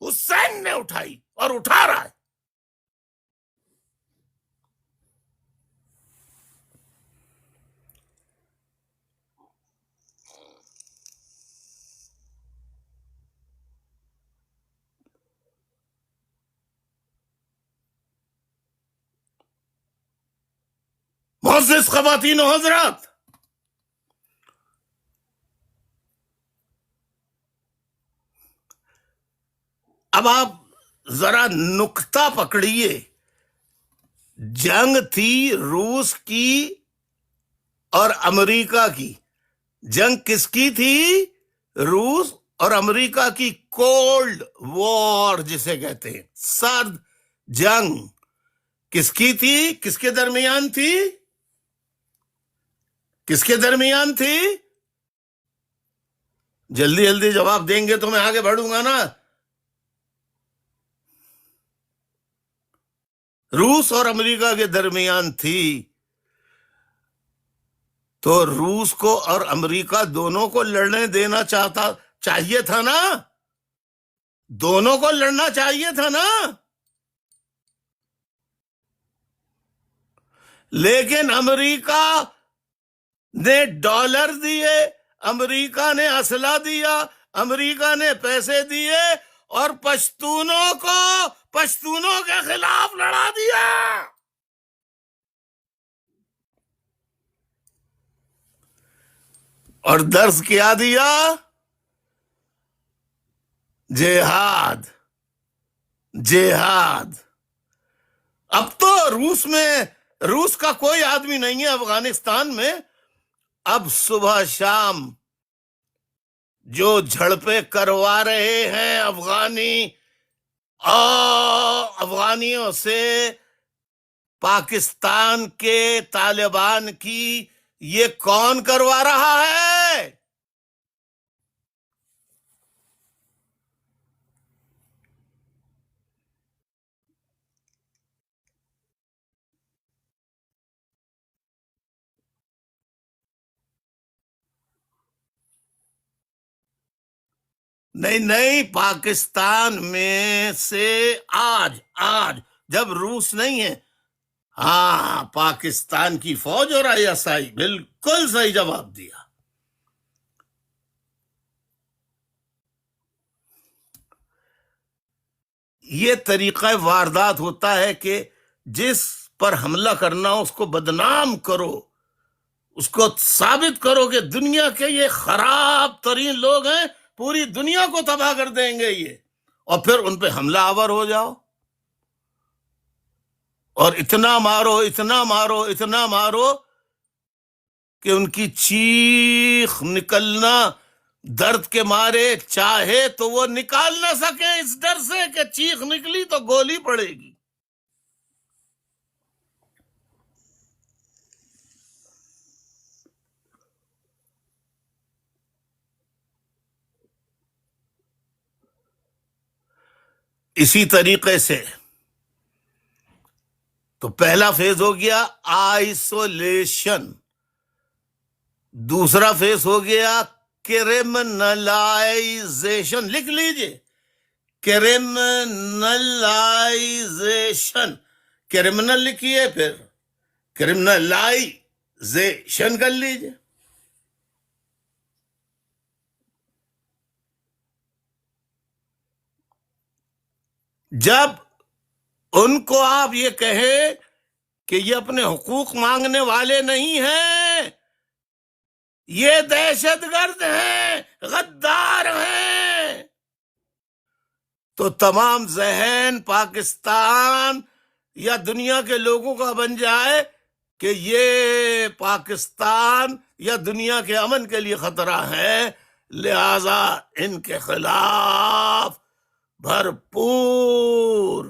حسین نے اٹھائی اور اٹھا رہا ہے. معزز خواتین و حضرات، اب آپ ذرا نقطہ پکڑیے. جنگ تھی روس کی اور امریکہ کی. جنگ کس کی تھی؟ روس اور امریکہ کی. کولڈ وار جسے کہتے ہیں، سرد جنگ. کس کی تھی؟ کس کے درمیان تھی؟ جلدی جواب دیں گے تو میں آگے بڑھوں گا نا. روس اور امریکہ کے درمیان تھی. تو روس کو اور امریکہ دونوں کو لڑنے دینا چاہیے تھا نا. دونوں کو لڑنا چاہیے تھا نا. لیکن امریکہ نے ڈالر دیے، امریکہ نے اسلحہ دیا، امریکہ نے پیسے دیے، اور پشتونوں کے خلاف لڑا دیا. اور درس کیا دیا؟ جہاد. اب تو روس کا کوئی آدمی نہیں ہے افغانستان میں. اب صبح شام جو جھڑپیں کروا رہے ہیں افغانیوں سے پاکستان کے طالبان کی، یہ کون کروا رہا ہے؟ نہیں، پاکستان میں سے آج جب روس نہیں ہے، ہاں، پاکستان کی فوج اور ISI. بالکل صحیح جواب دیا. یہ طریقہ واردات ہوتا ہے کہ جس پر حملہ کرنا اس کو بدنام کرو، اس کو ثابت کرو کہ دنیا کے یہ خراب ترین لوگ ہیں، پوری دنیا کو تباہ کر دیں گے یہ، اور پھر ان پہ حملہ آور ہو جاؤ اور اتنا مارو اتنا مارو اتنا مارو کہ ان کی چیخ نکلنا درد کے مارے چاہے تو وہ نکال نہ سکے اس ڈر سے کہ چیخ نکلی تو گولی پڑے گی. اسی طریقے سے تو پہلا فیز ہو گیا آئسولیشن، دوسرا فیز ہو گیا کرمنلائزیشن. لکھ لیجئے کرمنلائزیشن، کرمنل لکھیے پھر کرمنلائزیشن کر لیجئے. جب ان کو آپ یہ کہیں کہ یہ اپنے حقوق مانگنے والے نہیں ہیں، یہ دہشت گرد ہیں، غدار ہیں، تو تمام ذہن پاکستان یا دنیا کے لوگوں کا بن جائے کہ یہ پاکستان یا دنیا کے امن کے لیے خطرہ ہے، لہذا ان کے خلاف بھرپور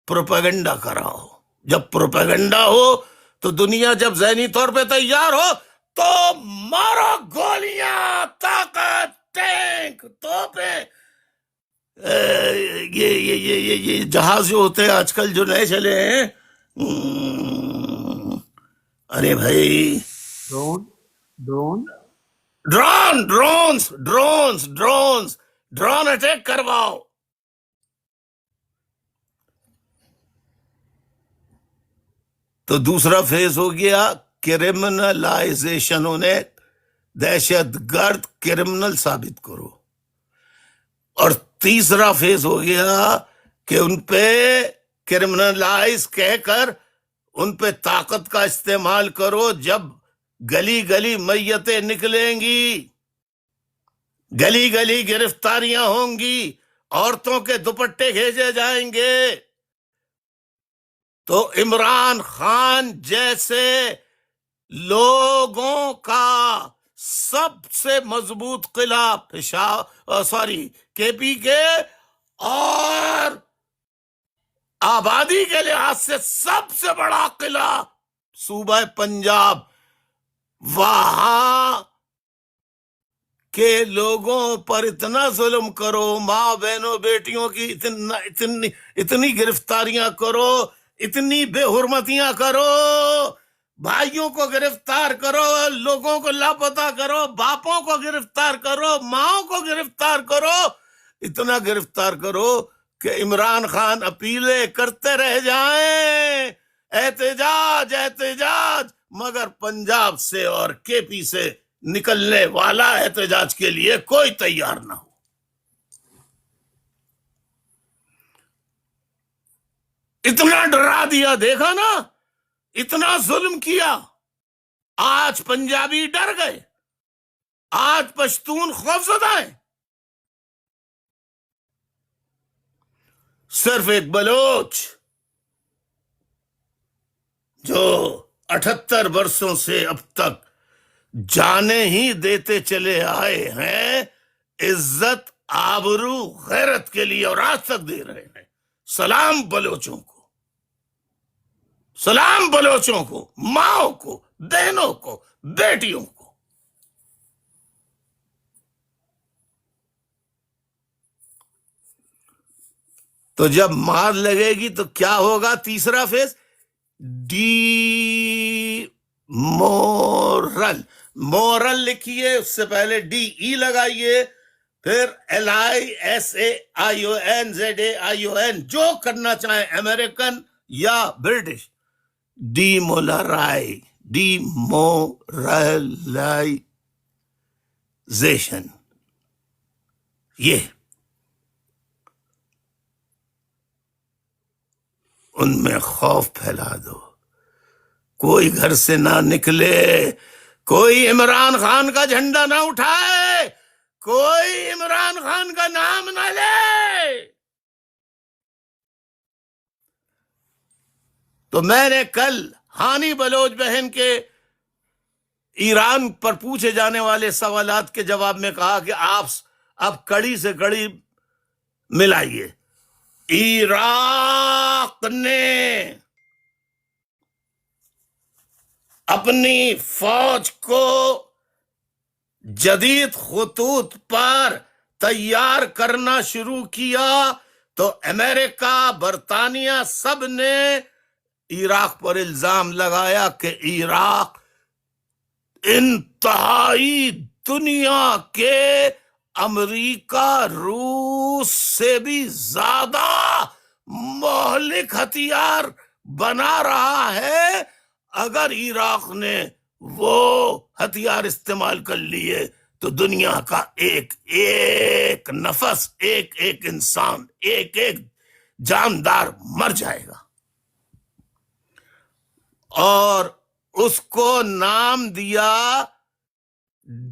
پروپیگنڈا کراؤ. جب پروپیگنڈا ہو تو دنیا جب ذہنی طور پہ تیار ہو تو مارو گولیاں، طاقت، ٹینک، توپیں. یہ جہاز جو ہوتے ہیں آج کل جو نئے چلے ہیں، ارے بھائی ڈرون ڈرون اٹیک کرواؤ. تو دوسرا فیز ہو گیا کرمنلائزیشن، انہیں دہشت گرد کرمنل ثابت کرو. اور تیسرا فیز ہو گیا کہ ان پہ کرمنلائز کہہ کر ان پہ طاقت کا استعمال کرو. جب گلی گلی میتیں نکلیں گی، گلی گلی گرفتاریاں ہوں گی، عورتوں کے دوپٹے کھینچے جائیں گے، تو عمران خان جیسے لوگوں کا سب سے مضبوط قلعہ کے پی کے اور آبادی کے لحاظ سے سب سے بڑا قلعہ صوبہ پنجاب، وہاں کے لوگوں پر اتنا ظلم کرو، ماں بہنوں بیٹیوں کی اتنی گرفتاریاں کرو، اتنی بے حرمتیاں کرو، بھائیوں کو گرفتار کرو، لوگوں کو لاپتہ کرو، باپوں کو گرفتار کرو، ماؤں کو گرفتار کرو، اتنا گرفتار کرو کہ عمران خان اپیلیں کرتے رہ جائیں، احتجاج احتجاج، مگر پنجاب سے اور کے پی سے نکلنے والا احتجاج کے لیے کوئی تیار نہ ہو. اتنا ڈرا دیا، دیکھا نا، اتنا ظلم کیا. آج پنجابی ڈر گئے، آج پشتون خوفزدہ ہیں. صرف ایک بلوچ جو 78 برسوں سے اب تک جانیں ہی دیتے چلے آئے ہیں، عزت آبرو غیرت کے لیے، اور آج تک دے رہے ہیں. سلام بلوچوں کو، سلام بلوچوں کو، ماؤں کو، بہنوں کو، بیٹیوں کو. تو جب مار لگے گی تو کیا ہوگا؟ تیسرا فیز ڈی مورل لکھیے، اس سے پہلے ڈی ای لگائیے، پھر LISAION جو کرنا چاہیں، امریکن یا برٹش. ڈیمورلائزیشن، یہ ان میں خوف پھیلا دو، کوئی گھر سے نہ نکلے، کوئی عمران خان کا جھنڈا نہ اٹھائے، کوئی عمران خان کا نام نہ لے۔ تو میں نے کل ہانی بلوچ بہن کے ایران پر پوچھے جانے والے سوالات کے جواب میں کہا کہ آپ اب کڑی سے کڑی ملائیے۔ عراق نے اپنی فوج کو جدید خطوط پر تیار کرنا شروع کیا تو امریکہ، برطانیہ سب نے عراق پر الزام لگایا کہ عراق انتہائی دنیا کے امریکہ روس سے بھی زیادہ مہلک ہتھیار بنا رہا ہے۔ اگر عراق نے وہ ہتھیار استعمال کر لیے تو دنیا کا ایک ایک نفس، ایک ایک انسان، ایک ایک جاندار مر جائے گا۔ اور اس کو نام دیا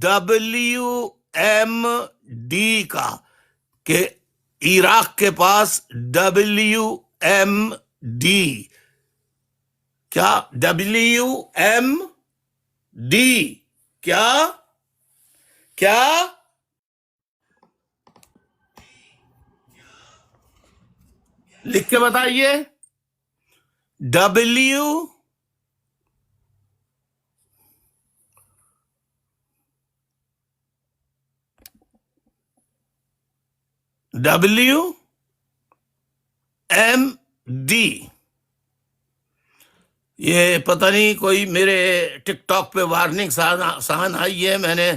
WMD کا، کہ عراق کے پاس WMD، کیا WMD کیا لکھ کے بتائیے۔ WMD، یہ پتہ نہیں کوئی میرے ٹک ٹاک پہ وارننگ سہن آئی ہے، میں نے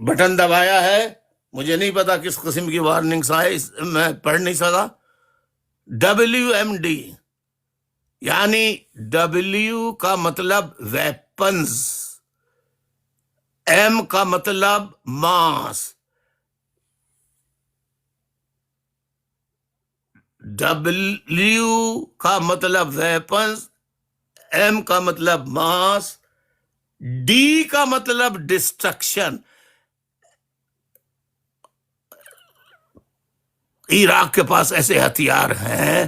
بٹن دبایا ہے، مجھے نہیں پتا کس قسم کی وارننگس آئے، میں پڑھ نہیں سکا۔ WMD یعنی W کا مطلب ویپنز، M کا مطلب ماس، W کا مطلب ویپنز، M کا مطلب ماس، D کا مطلب ڈسٹرکشن۔ عراق کے پاس ایسے ہتھیار ہیں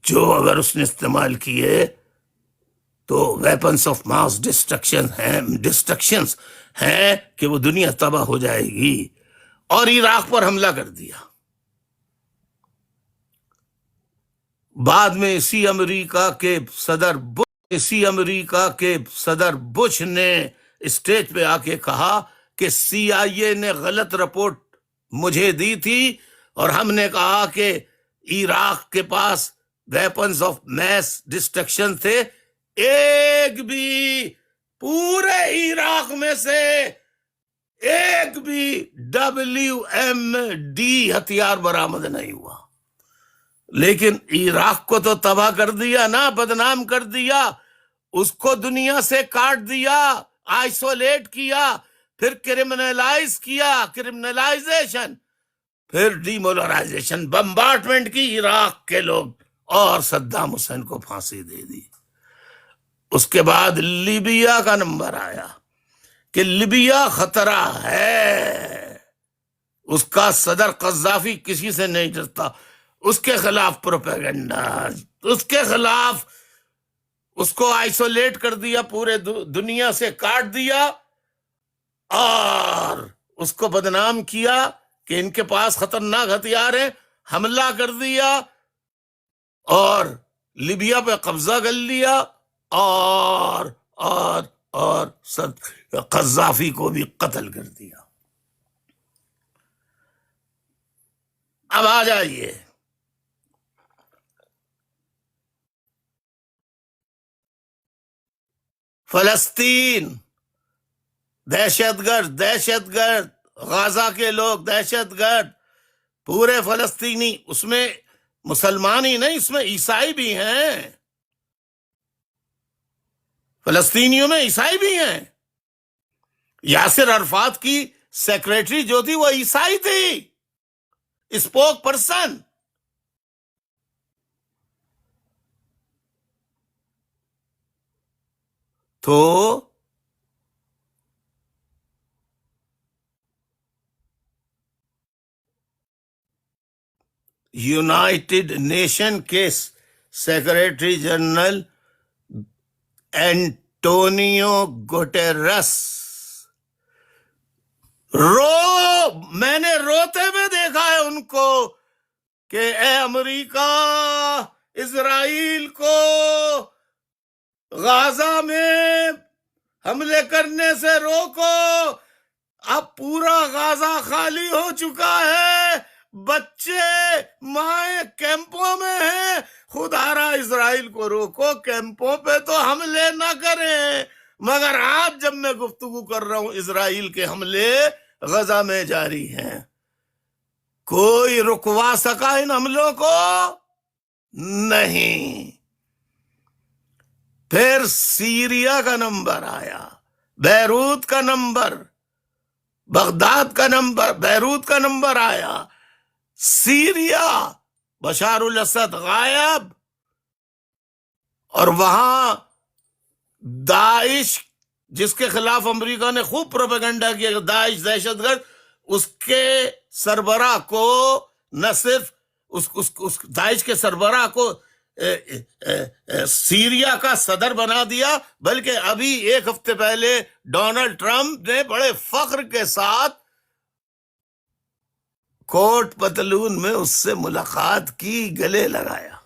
جو اگر اس نے استعمال کیے تو ویپنس آف ماس ڈسٹرکشنز ہیں کہ وہ دنیا تباہ ہو جائے گی۔ اور عراق پر حملہ کر دیا۔ بعد میں اسی امریکہ کے صدر بش نے اسٹیج پہ آ کے کہا کہ CIA نے غلط رپورٹ مجھے دی تھی اور ہم نے کہا کہ عراق کے پاس ویپنز آف میس ڈسٹرکشن تھے، ایک بھی پورے عراق میں سے ایک بھی WMD ہتھیار برآمد نہیں ہوا۔ لیکن عراق کو تو تباہ کر دیا نا، بدنام کر دیا، اس کو دنیا سے کاٹ دیا، آئسولیٹ کیا، پھر کرمنلائز کیا، کرمنلائزیشن، پھر ڈیمولرائزیشن، بمبارڈمنٹ کی عراق کے لوگ، اور صدام حسین کو پھانسی دے دی۔ اس کے بعد لیبیا کا نمبر آیا کہ لیبیا خطرہ ہے، اس کا صدر قذافی کسی سے نہیں ڈرتا، اس کے خلاف پروپیگنڈا، اس کے خلاف اس کو آئسولیٹ کر دیا، پورے دنیا سے کاٹ دیا، اور اس کو بدنام کیا کہ ان کے پاس خطرناک ہتھیار ہیں، حملہ کر دیا اور لیبیا پہ قبضہ کر لیا، اور قذافی کو بھی قتل کر دیا۔ اب آ جائیے فلسطین، دہشت گرد غازہ کے لوگ دہشت گرد، پورے فلسطینی، اس میں مسلمان ہی نہیں، اس میں عیسائی بھی ہیں، فلسطینیوں میں عیسائی بھی ہیں۔ یاسر عرفات کی سیکریٹری جو تھی وہ عیسائی تھی، اسپوک پرسن۔ تو یونائٹڈ نیشن کے سیکریٹری جنرل اینٹونیو گوٹیرس میں نے روتے ہوئے دیکھا ہے ان کو کہ اے امریکہ، اسرائیل کو غزہ میں حملے کرنے سے روکو، اب پورا غزہ خالی ہو چکا ہے، بچے مائیں کیمپوں میں ہیں، خدارا اسرائیل کو روکو، کیمپوں پہ تو حملے نہ کریں۔ مگر آج جب میں گفتگو کر رہا ہوں، اسرائیل کے حملے غزہ میں جاری ہیں۔ کوئی رکوا سکا ان حملوں کو؟ نہیں۔ پھر سیریا کا نمبر آیا، بیروت کا نمبر، بغداد کا نمبر، بیروت کا نمبر آیا، سیریا بشار الاسد غائب، اور وہاں داعش جس کے خلاف امریکہ نے خوب پروپیگنڈا کیا کہ داعش دہشت گرد، اس کے سربراہ کو نہ صرف اس داعش کے سربراہ کو سیریا کا صدر بنا دیا، بلکہ ابھی ایک ہفتے پہلے ڈونلڈ ٹرمپ نے بڑے فخر کے ساتھ کوٹ پتلون میں اس سے ملاقات کی، گلے لگایا۔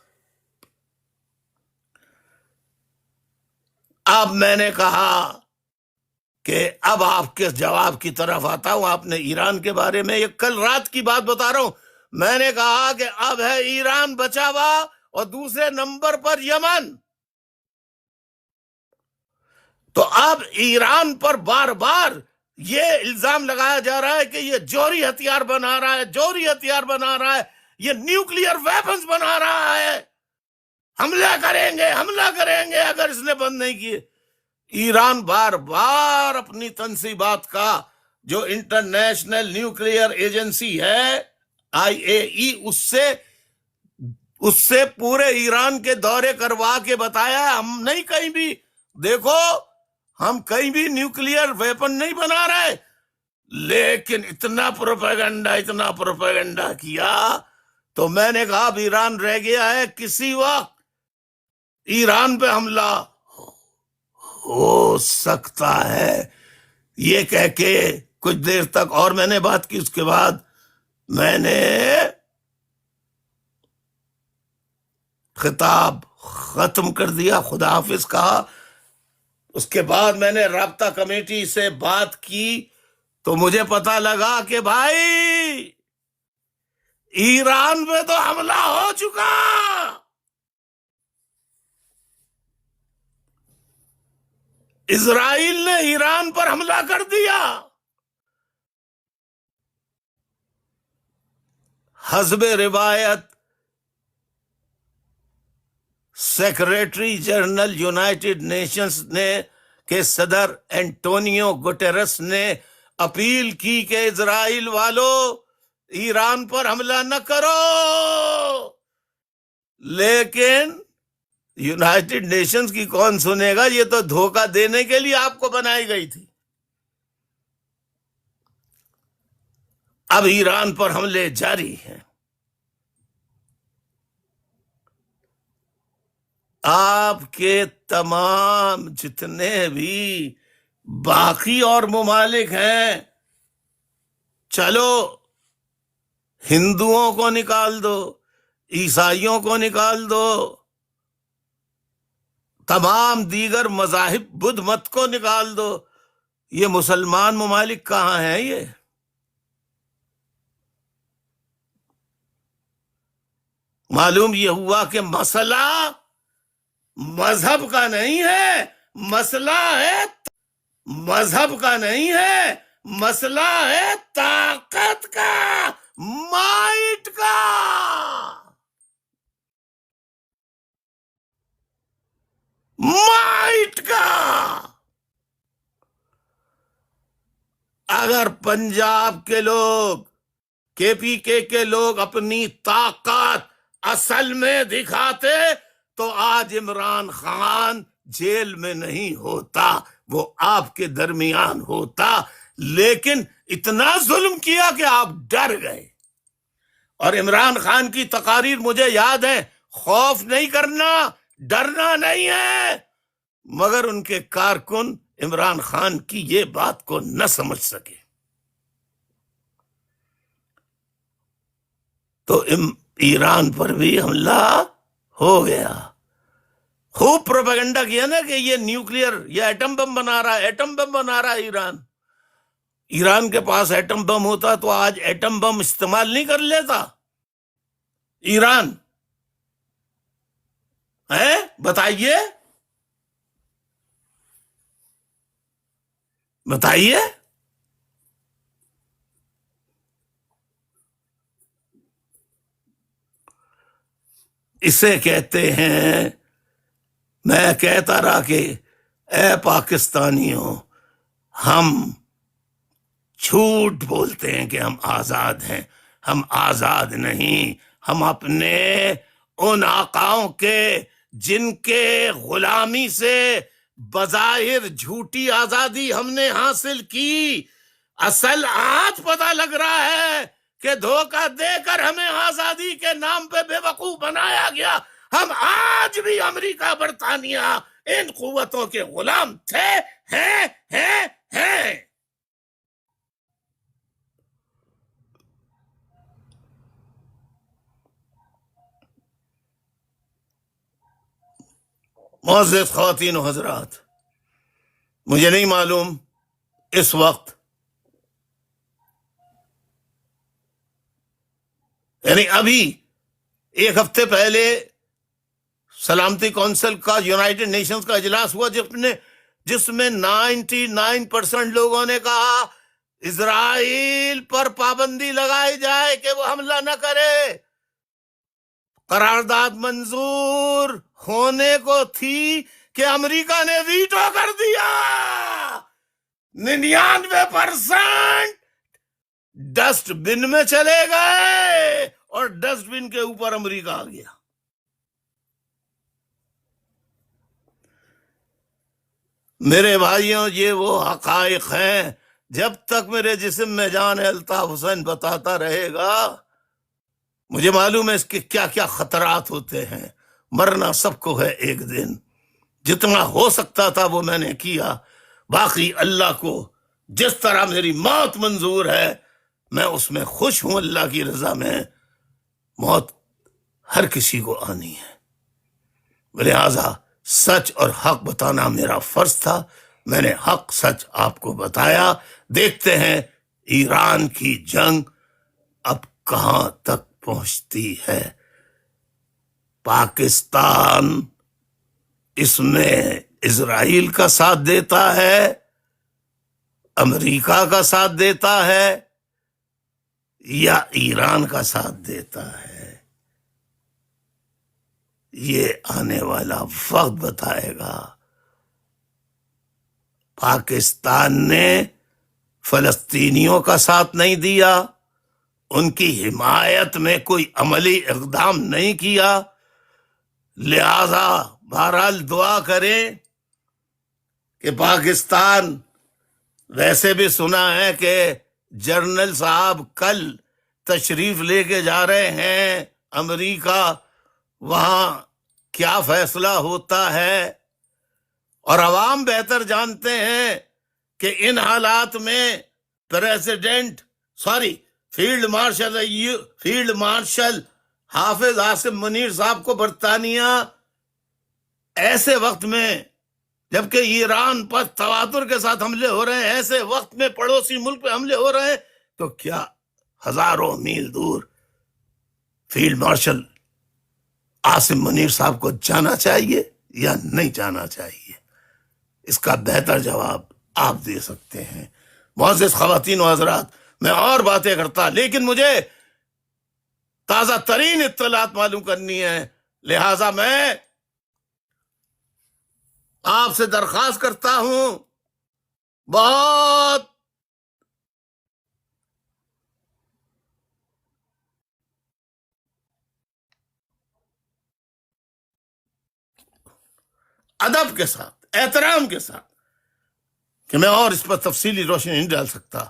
اب میں نے کہا کہ اب آپ کے جواب کی طرف آتا ہوں۔ آپ نے ایران کے بارے میں، یہ کل رات کی بات بتا رہا ہوں، میں نے کہا کہ اب ہے ایران بچا ہوا اور دوسرے نمبر پر یمن۔ تو اب ایران پر بار بار یہ الزام لگایا جا رہا ہے کہ یہ جوہری ہتھیار بنا رہا ہے، جوہری ہتھیار بنا رہا ہے، یہ نیوکلیئر ویپنز بنا رہا ہے، حملہ کریں گے اگر اس نے بند نہیں کیے۔ ایران بار بار اپنی تنصیبات کا، جو انٹرنیشنل نیوکلیئر ایجنسی ہے IAEA، اس سے پورے ایران کے دورے کروا کے بتایا ہم نہیں کہیں بھی، دیکھو ہم کہیں بھی نیوکلیئر ویپن نہیں بنا رہے، لیکن اتنا پروپیگنڈا کیا۔ تو میں نے کہا اب ایران رہ گیا ہے، کسی وقت ایران پہ حملہ ہو سکتا ہے، یہ کہہ کے کچھ دیر تک اور میں نے بات کی۔ اس کے بعد میں نے خطاب ختم کر دیا، خدا حافظ کہا۔ اس کے بعد میں نے رابطہ کمیٹی سے بات کی تو مجھے پتا لگا کہ بھائی ایران پہ تو حملہ ہو چکا، اسرائیل نے ایران پر حملہ کر دیا۔ حسب روایت سیکریٹری جنرل یونائٹڈ نیشنز کے صدر اینٹونیو گوٹیرس نے اپیل کی کہ اسرائیل والو ایران پر حملہ نہ کرو، لیکن یونائٹڈ نیشنز کی کون سنے گا؟ یہ تو دھوکہ دینے کے لیے آپ کو بنائی گئی تھی۔ اب ایران پر حملے جاری ہیں۔ آپ کے تمام جتنے بھی باقی اور ممالک ہیں، چلو ہندوؤں کو نکال دو، عیسائیوں کو نکال دو، تمام دیگر مذاہب، بدھ مت کو نکال دو، یہ مسلمان ممالک کہاں ہیں؟ یہ معلوم یہ ہوا کہ مسئلہ مذہب کا نہیں ہے، مسئلہ ہے مذہب کا نہیں ہے، مسئلہ ہے طاقت کا، مائٹ کا۔ اگر پنجاب کے لوگ، KPK کے لوگ اپنی طاقت اصل میں دکھاتے تو آج عمران خان جیل میں نہیں ہوتا، وہ آپ کے درمیان ہوتا، لیکن اتنا ظلم کیا کہ آپ ڈر گئے۔ اور عمران خان کی تقاریر مجھے یاد ہے، خوف نہیں کرنا، ڈرنا نہیں ہے، مگر ان کے کارکن عمران خان کی یہ بات کو نہ سمجھ سکے تو ایران پر بھی حملہ ہو گیا۔ خوب پروپیگنڈا کیا نا کہ یہ نیوکلیئر یا ایٹم بم بنا رہا ہے، ایٹم بم بنا رہا ہے ایران۔ ایران کے پاس ایٹم بم ہوتا تو آج ایٹم بم استعمال نہیں کر لیتا ایران، ہے؟ بتائیے بتائیے۔ اسے کہتے ہیں، میں کہتا رہا کہ اے پاکستانیوں، ہم جھوٹ بولتے ہیں کہ ہم آزاد ہیں، ہم آزاد نہیں، ہم اپنے ان آقاؤں کے جن کے غلامی سے بظاہر جھوٹی آزادی ہم نے حاصل کی، اصل آج پتہ لگ رہا ہے کہ دھوکہ دے کر ہمیں آزادی کے نام پہ بے وقوف بنایا گیا۔ ہم آج بھی امریکہ، برطانیہ، ان قوتوں کے غلام تھے، ہیں۔ معزز خواتین و حضرات، مجھے نہیں معلوم اس وقت، یعنی ابھی ایک ہفتے پہلے سلامتی کونسل کا، یونائٹڈ نیشنز کا اجلاس ہوا جس میں 99% لوگوں نے کہا اسرائیل پر پابندی لگائی جائے کہ وہ حملہ نہ کرے۔ قرارداد منظور ہونے کو تھی کہ امریکہ نے ویٹو کر دیا، 99% ڈسٹ بن میں چلے گئے، اور ڈسٹ بن کے اوپر امریکہ آ گیا۔ میرے بھائیوں، یہ وہ حقائق ہیں، جب تک میرے جسم میں جان ہے الطاف حسین بتاتا رہے گا، مجھے معلوم ہے اس کے کیا کیا خطرات ہوتے ہیں۔ مرنا سب کو ہے ایک دن، جتنا ہو سکتا تھا وہ میں نے کیا، باقی اللہ کو جس طرح میری موت منظور ہے میں اس میں خوش ہوں، اللہ کی رضا میں موت ہر کسی کو آنی ہے، لہذا سچ اور حق بتانا میرا فرض تھا، میں نے حق سچ آپ کو بتایا۔ دیکھتے ہیں ایران کی جنگ اب کہاں تک پہنچتی ہے۔ پاکستان اس میں اسرائیل کا ساتھ دیتا ہے، امریکہ کا ساتھ دیتا ہے، یا ایران کا ساتھ دیتا ہے، یہ آنے والا وقت بتائے گا۔ پاکستان نے فلسطینیوں کا ساتھ نہیں دیا، ان کی حمایت میں کوئی عملی اقدام نہیں کیا، لہذا بہرحال دعا کریں کہ پاکستان، ویسے بھی سنا ہے کہ جنرل صاحب کل تشریف لے کے جا رہے ہیں امریکہ، وہاں کیا فیصلہ ہوتا ہے، اور عوام بہتر جانتے ہیں کہ ان حالات میں فیلڈ مارشل حافظ عاصم منیر صاحب کو برطانیہ ایسے وقت میں، جبکہ ایران پر تواتر کے ساتھ حملے ہو رہے ہیں، ایسے وقت میں پڑوسی ملک پہ حملے ہو رہے ہیں، تو کیا ہزاروں میل دور فیلڈ مارشل عاصم منیر صاحب کو جانا چاہیے یا نہیں جانا چاہیے؟ اس کا بہتر جواب آپ دے سکتے ہیں۔ معزز خواتین و حضرات، میں اور باتیں کرتا، لیکن مجھے تازہ ترین اطلاعات معلوم کرنی ہے، لہذا میں آپ سے درخواست کرتا ہوں، بہت ادب کے ساتھ، احترام کے ساتھ، کہ میں اور اس پر تفصیلی روشنی نہیں ڈال سکتا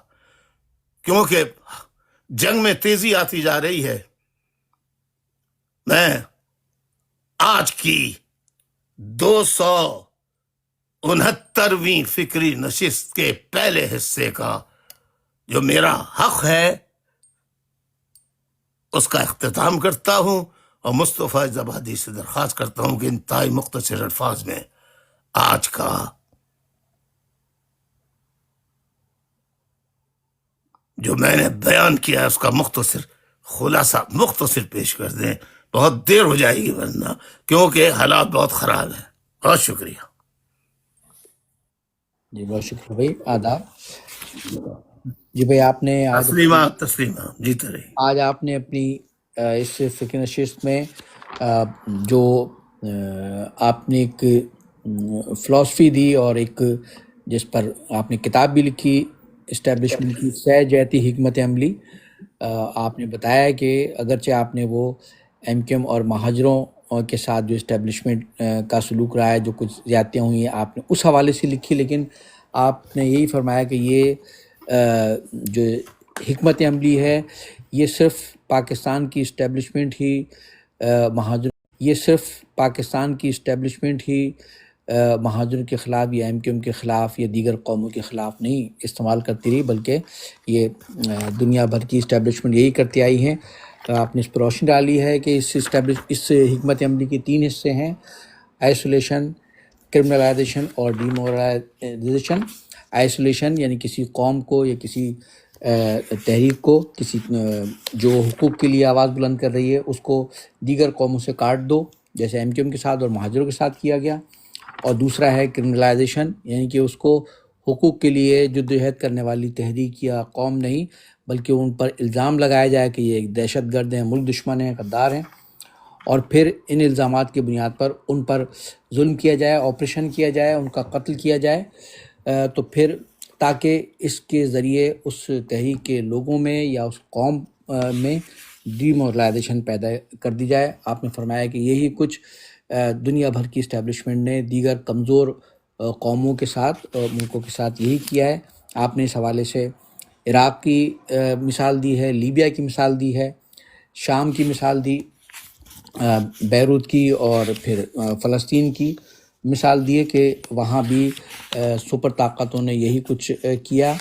کیونکہ جنگ میں تیزی آتی جا رہی ہے۔ میں آج کی 269ویں فکری نشست کے پہلے حصے کا جو میرا حق ہے اس کا اختتام کرتا ہوں، اور مصطفیٰ زبادی سے درخواست کرتا ہوں کہ انتہائی مختصر الفاظ میں آج کا جو میں نے بیان کیا اس کا مختصر خلاصہ مختصر پیش کر دیں، بہت دیر ہو جائے گی ورنہ، کیونکہ حالات بہت خراب ہیں۔ بہت شکریہ۔ جی بہت شکریہ بھائی، آداب۔ جی بھائی، آپ نے تسلیمہ جیتے رہی۔ آج آپ نے اپنی اس فکر نشست میں جو آپ نے ایک فلاسفی دی اور ایک جس پر آپ نے کتاب بھی لکھی اسٹیبلشمنٹ کی، سہ جہتی حکمت عملی، آپ نے بتایا کہ اگرچہ آپ نے وہ ایم کیو ایم اور مہاجروں کے ساتھ جو اسٹیبلشمنٹ کا سلوک رہا ہے، جو کچھ زیادتیاں ہوئی ہیں، آپ نے اس حوالے سے لکھی، لیکن آپ نے یہی فرمایا کہ یہ جو حکمت عملی ہے یہ صرف پاکستان کی اسٹیبلشمنٹ ہی مہاجروں کے خلاف یا ایم کیو ایم کے خلاف یا دیگر قوموں کے خلاف نہیں استعمال کرتی رہی، بلکہ یہ دنیا بھر کی اسٹیبلشمنٹ یہی کرتی آئی ہیں۔ آپ نے اس پر روشنی ڈالی ہے کہ اس حکمت عملی کے 3 حصے ہیں: آئسولیشن، کرمنلائزیشن اور ڈیمورلائزیشن۔ آئسولیشن یعنی کسی قوم کو یا کسی تحریک کو، کسی جو حقوق کے لیے آواز بلند کر رہی ہے، اس کو دیگر قوموں سے کاٹ دو، جیسے ایم کیو ایم کے ساتھ اور مہاجروں کے ساتھ کیا گیا۔ اور دوسرا ہے کرمنلائزیشن، یعنی کہ اس کو حقوق کے لیے جدوجہد کرنے والی تحریک یا قوم نہیں، بلکہ ان پر الزام لگایا جائے کہ یہ ایک دہشت گرد ہیں، ملک دشمن ہیں، غدار ہیں، اور پھر ان الزامات کی بنیاد پر ان پر ظلم کیا جائے، آپریشن کیا جائے، ان کا قتل کیا جائے، تو پھر تاکہ اس کے ذریعے اس تحریک کے لوگوں میں یا اس قوم میں ڈیمورلائزیشن پیدا کر دی جائے۔ آپ نے فرمایا کہ یہی کچھ دنیا بھر کی اسٹیبلشمنٹ نے دیگر کمزور قوموں کے ساتھ، ملکوں کے ساتھ یہی کیا ہے۔ آپ نے اس حوالے سے عراق کی مثال دی ہے، لیبیا کی مثال دی ہے، شام کی مثال دی، بیروت کی، اور پھر فلسطین کی مثال دی ہے کہ وہاں بھی سپر طاقتوں نے یہی کچھ کیا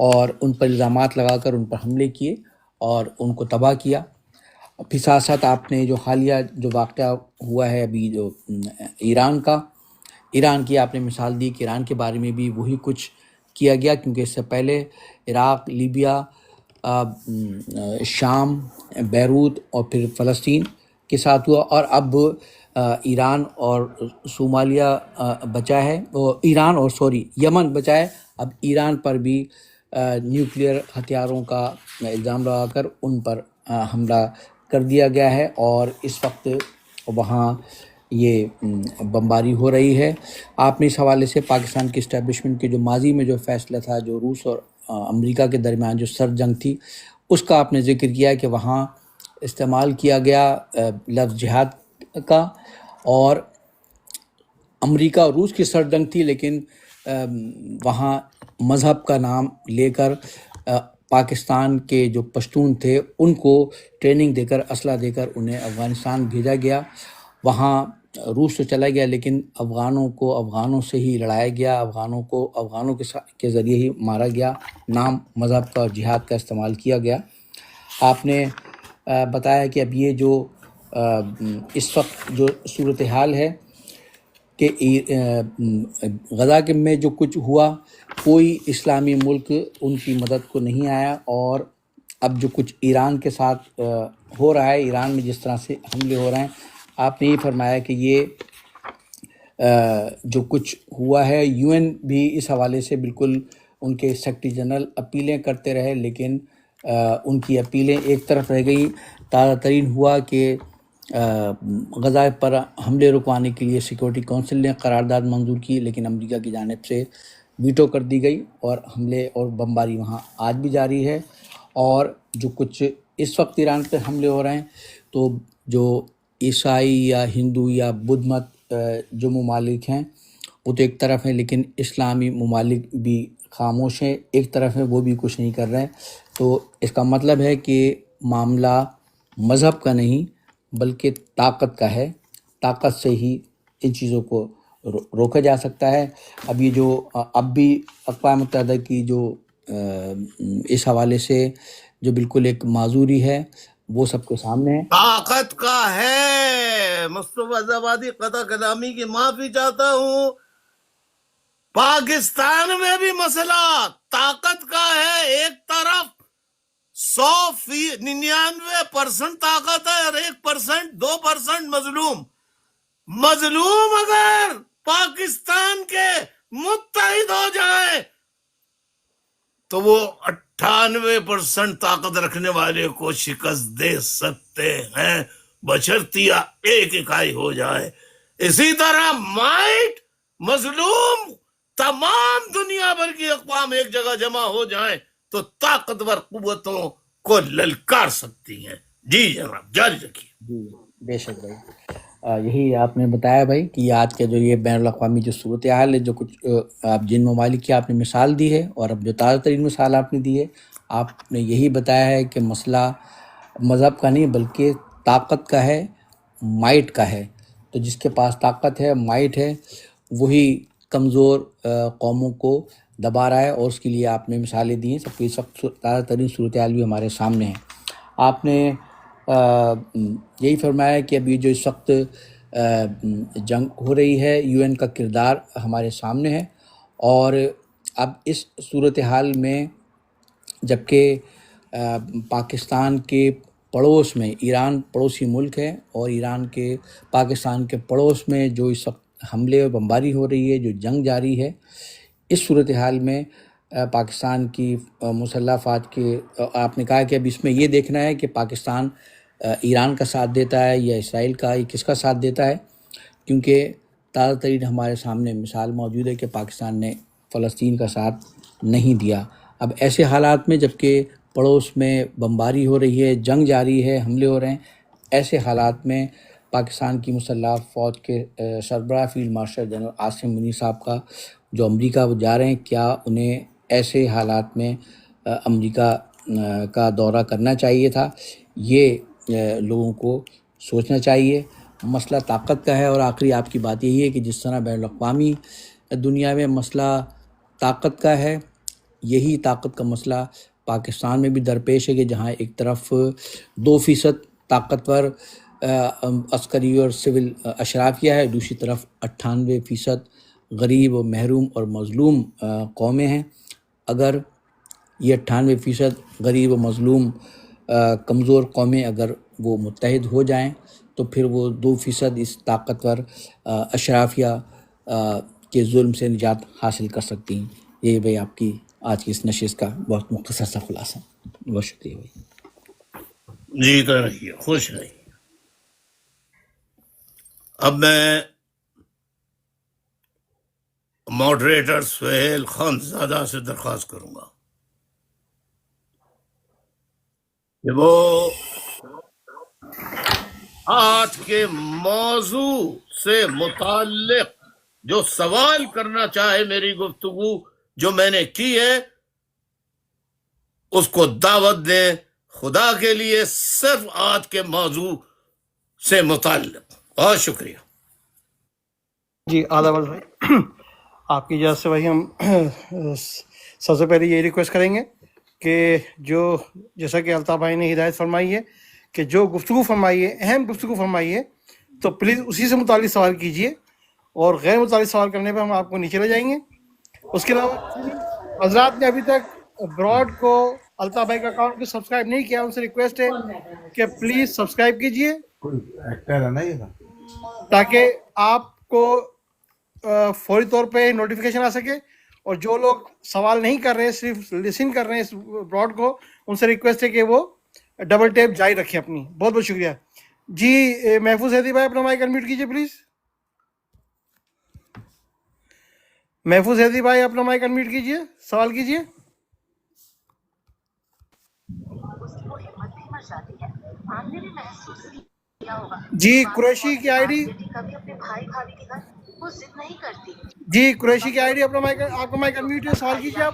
اور ان پر الزامات لگا کر ان پر حملے کیے اور ان کو تباہ کیا۔ پھر ساتھ ساتھ آپ نے جو حالیہ جو واقعہ ہوا ہے ابھی جو ایران کی آپ نے مثال دی کہ ایران کے بارے میں بھی وہی کچھ کیا گیا، کیونکہ اس سے پہلے عراق، لیبیا، شام، بیروت اور پھر فلسطین کے ساتھ ہوا، اور اب ایران اور صومالیہ بچا ہے، یمن بچا ہے۔ اب ایران پر بھی نیوکلیئر ہتھیاروں کا الزام لگا کر ان پر حملہ کر دیا گیا ہے، اور اس وقت وہاں یہ بمباری ہو رہی ہے۔ آپ نے اس حوالے سے پاکستان کی اسٹیبلشمنٹ کے جو ماضی میں جو فیصلہ تھا، جو روس اور امریکہ کے درمیان جو سرد جنگ تھی، اس کا آپ نے ذکر کیا کہ وہاں استعمال کیا گیا لفظ جہاد کا، اور امریکہ اور روس کی سرد جنگ تھی، لیکن وہاں مذہب کا نام لے کر پاکستان کے جو پشتون تھے ان کو ٹریننگ دے کر، اسلحہ دے کر انہیں افغانستان بھیجا گیا۔ وہاں روس تو چلا گیا، لیکن افغانوں کو افغانوں سے ہی لڑایا گیا، افغانوں کو افغانوں کے ذریعے ہی مارا گیا، نام مذہب کا اور جہاد کا استعمال کیا گیا۔ آپ نے بتایا کہ اب یہ جو اس وقت جو صورتحال ہے کہ غزہ میں جو کچھ ہوا، کوئی اسلامی ملک ان کی مدد کو نہیں آیا، اور اب جو کچھ ایران کے ساتھ ہو رہا ہے، ایران میں جس طرح سے حملے ہو رہے ہیں، آپ نے یہ فرمایا کہ یہ جو کچھ ہوا ہے، یو این بھی اس حوالے سے بالکل ان کے سیکرٹری جنرل اپیلیں کرتے رہے، لیکن ان کی اپیلیں ایک طرف رہ گئی۔ تازہ ترین ہوا کہ غزہ پر حملے رکوانے کے لیے سیکورٹی کونسل نے قرارداد منظور کی، لیکن امریکہ کی جانب سے ویٹو کر دی گئی، اور حملے اور بمباری وہاں آج بھی جاری ہے۔ اور جو کچھ اس وقت ایران پہ حملے ہو رہے ہیں، تو جو عیسائی یا ہندو یا بدھ مت جو ممالک ہیں وہ تو ایک طرف ہیں، لیکن اسلامی ممالک بھی خاموش ہیں، ایک طرف ہے وہ بھی کچھ نہیں کر رہے ہیں۔ تو اس کا مطلب ہے کہ معاملہ مذہب کا نہیں بلکہ طاقت کا ہے، طاقت سے ہی ان چیزوں کو روکا جا سکتا ہے۔ اب یہ جو اب بھی اقوام متحدہ کی جو اس حوالے سے جو بالکل ایک معذوری ہے وہ سب کے سامنے ہے۔ طاقت کا ہے۔ مصطفیٰ زبادی قطع کلامی کی معافی چاہتا ہوں۔ پاکستان میں بھی مسئلہ طاقت کا ہے، ایک طرف 99% طاقت ہے اور 1% 2% مظلوم۔ مظلوم اگر پاکستان کے متحد ہو جائیں تو وہ 98% طاقت رکھنے والے کو شکست دے سکتے ہیں، بشرطیہ ایک اکائی ہو جائے۔ اسی طرح مائٹ مظلوم تمام دنیا بھر کی اقوام ایک جگہ جمع ہو جائیں تو طاقتور قوتوں کو للکار سکتی ہیں۔ جی جناب جاری رکھیے۔ جی بے شک بھائی، یہی آپ نے بتایا بھائی کہ آج کا جو یہ بین الاقوامی جو صورتحال ہے، جو کچھ آپ جن ممالک کی آپ نے مثال دی ہے اور اب جو تازہ ترین مثال آپ نے دی ہے، آپ نے یہی بتایا ہے کہ مسئلہ مذہب کا نہیں بلکہ طاقت کا ہے، مائٹ کا ہے۔ تو جس کے پاس طاقت ہے، مائٹ ہے، وہی کمزور قوموں کو دبا رہا ہے، اور اس کے لیے آپ نے مثالیں دی ہیں۔ سب کی سب تازہ ترین صورتحال بھی ہمارے سامنے ہیں۔ آپ نے یہی فرمایا کہ ابھی جو اس وقت جنگ ہو رہی ہے، یو این کا کردار ہمارے سامنے ہے، اور اب اس صورتحال میں جبکہ پاکستان کے پڑوس میں ایران پڑوسی ملک ہے، اور ایران کے پاکستان کے پڑوس میں جو اس وقت حملے اور بمباری ہو رہی ہے، جو جنگ جاری ہے، اس صورتحال میں پاکستان کی مسلح افواج کے آپ نے کہا کہ اب اس میں یہ دیکھنا ہے کہ پاکستان ایران کا ساتھ دیتا ہے یا اسرائیل کا، یا کس کا ساتھ دیتا ہے، کیونکہ تازہ ترین ہمارے سامنے مثال موجود ہے کہ پاکستان نے فلسطین کا ساتھ نہیں دیا۔ اب ایسے حالات میں جبکہ پڑوس میں بمباری ہو رہی ہے، جنگ جاری ہے، حملے ہو رہے ہیں، ایسے حالات میں پاکستان کی مسلح فوج کے سربراہ field marshal general Asim Munir صاحب کا جو امریکہ وہ جا رہے ہیں، کیا انہیں ایسے حالات میں امریکہ کا دورہ کرنا چاہیے تھا؟ یہ لوگوں کو سوچنا چاہیے۔ مسئلہ طاقت کا ہے، اور آخری آپ کی بات یہی ہے کہ جس طرح بین الاقوامی دنیا میں مسئلہ طاقت کا ہے، یہی طاقت کا مسئلہ پاکستان میں بھی درپیش ہے کہ جہاں ایک طرف 2% طاقتور عسکری اور سول اشرافیہ ہے، دوسری طرف 98% غریب و محروم اور مظلوم قومیں ہیں۔ اگر یہ 98% غریب و مظلوم کمزور قومیں اگر وہ متحد ہو جائیں تو پھر وہ 2% اس طاقتور اشرافیہ کے ظلم سے نجات حاصل کر سکتی ہیں۔ یہ بھائی آپ کی آج کی اس نشست کا بہت مختصر سا خلاصہ۔ بہت شکریہ بھائی۔ جیتا رہیے، خوش رہیے۔ اب میں ماڈریٹر سہیل خان زادہ سے درخواست کروں گا کہ وہ آج کے موضوع سے متعلق جو سوال کرنا چاہے میری گفتگو جو میں نے کی ہے اس کو دعوت دیں، خدا کے لیے صرف آج کے موضوع سے متعلق۔ بہت شکریہ۔ جی آداب بھائی، آپ کی اجازت سے بھائی ہم سب سے پہلے یہ ریکویسٹ کریں گے کہ جو جیسا کہ الطاف بھائی نے ہدایت فرمائی ہے کہ جو گفتگو فرمائی ہے، اہم گفتگو فرمائی ہے، تو پلیز اسی سے متعلق سوال کیجیے، اور غیر متعلق سوال کرنے پہ ہم آپ کو نیچے لے جائیں گے۔ اس کے علاوہ حضرات نے ابھی تک براڈ کو الطاف بھائی کا اکاؤنٹ کو سبسکرائب نہیں کیا، ان سے ریکویسٹ ہے کہ پلیز سبسکرائب کیجیے تاکہ آپ کو فوری طور پہ نوٹیفیکیشن آ سکے، اور جو لوگ سوال نہیں کر رہے صرف لسن کر رہے ہیں اس براڈ کو، ان سے ریکویسٹ ہے کہ وہ ڈبل ٹیپ جاری رکھیں اپنی۔ بہت بہت شکریہ۔ جی محفوظ حیدی بھائی اپنا مائک انمیوٹ کیجیے پلیز۔ محفوظ حیدی بھائی اپنا مائک انمیوٹ کیجیے، سوال کیجیے۔ جی قریشی کی آئی ڈی، جی قریشی کی آئی ڈی اپنا مائک، آپ کا مائک انمیوٹ ہے، سوال کیجیے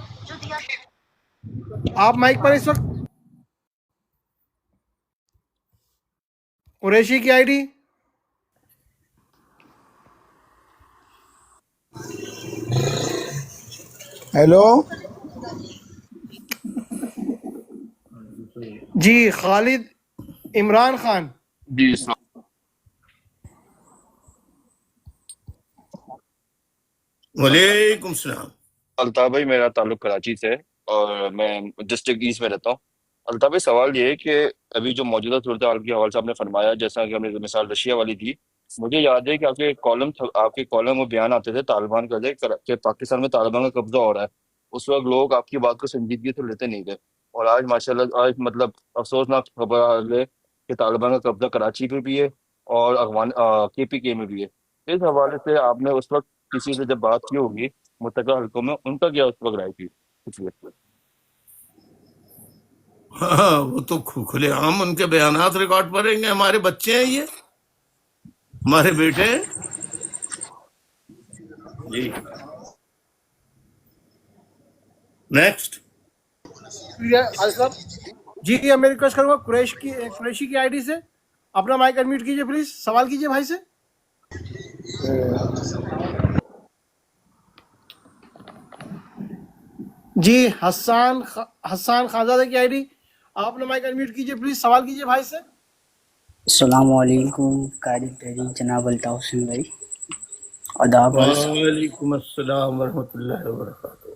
آپ مائک پر اس وقت. قریشی کی آئی ڈی. ہیلو. جی خالد عمران خان. جی وعلیکم السلام. الطاف بھائی، میرا تعلق کراچی سے ہے اور میں ڈسٹرکٹ ایسٹ میں رہتا ہوں. الطاف بھائی، سوال یہ ہے کہ ابھی جو موجودہ صورتحال کے حوالے سے آپ نے فرمایا، جیسا کہ ہم نے مثال رشیا والی دی، مجھے یاد ہے کہ آپ کے کالم و بیان آتے تھے طالبان کا کہ پاکستان میں طالبان کا قبضہ ہو رہا ہے. اس وقت لوگ آپ کی بات کو سنجیدگی سے لیتے نہیں تھے، اور آج ماشاءاللہ آج مطلب افسوسناک خبر آ رہی ہے کہ طالبان کا قبضہ کراچی پہ بھی ہے اور KPK میں بھی ہے. اس حوالے سے آپ نے اس وقت کسی سے جب بات کی ہوگی متحدہ حلقوں میں، ان کا کیا اس وقت رائے تھی؟ ہاں وہ تو کھلے عام ان کے بیانات ریکارڈ پڑیں گے. ہمارے بچے ہیں، یہ ہمارے بیٹے ہیں. جی نیکسٹ. جی میں ریکویسٹ کروں گا قریشی کی آئی ڈی سے اپنا مائک انمیوٹ کیجیے پلیز، سوال کیجیے بھائی سے. جی حسان خانزادہ کی آئی ڈی، آپ اپنا مائک انمیوٹ کیجیے پلیز، سوال کیجیے بھائی سے. السلام علیکم قاری تحریک جناب الطاف حسین بھائی. آداب عرض، وعلیکم السلام ورحمۃ اللہ وبرکاتہ.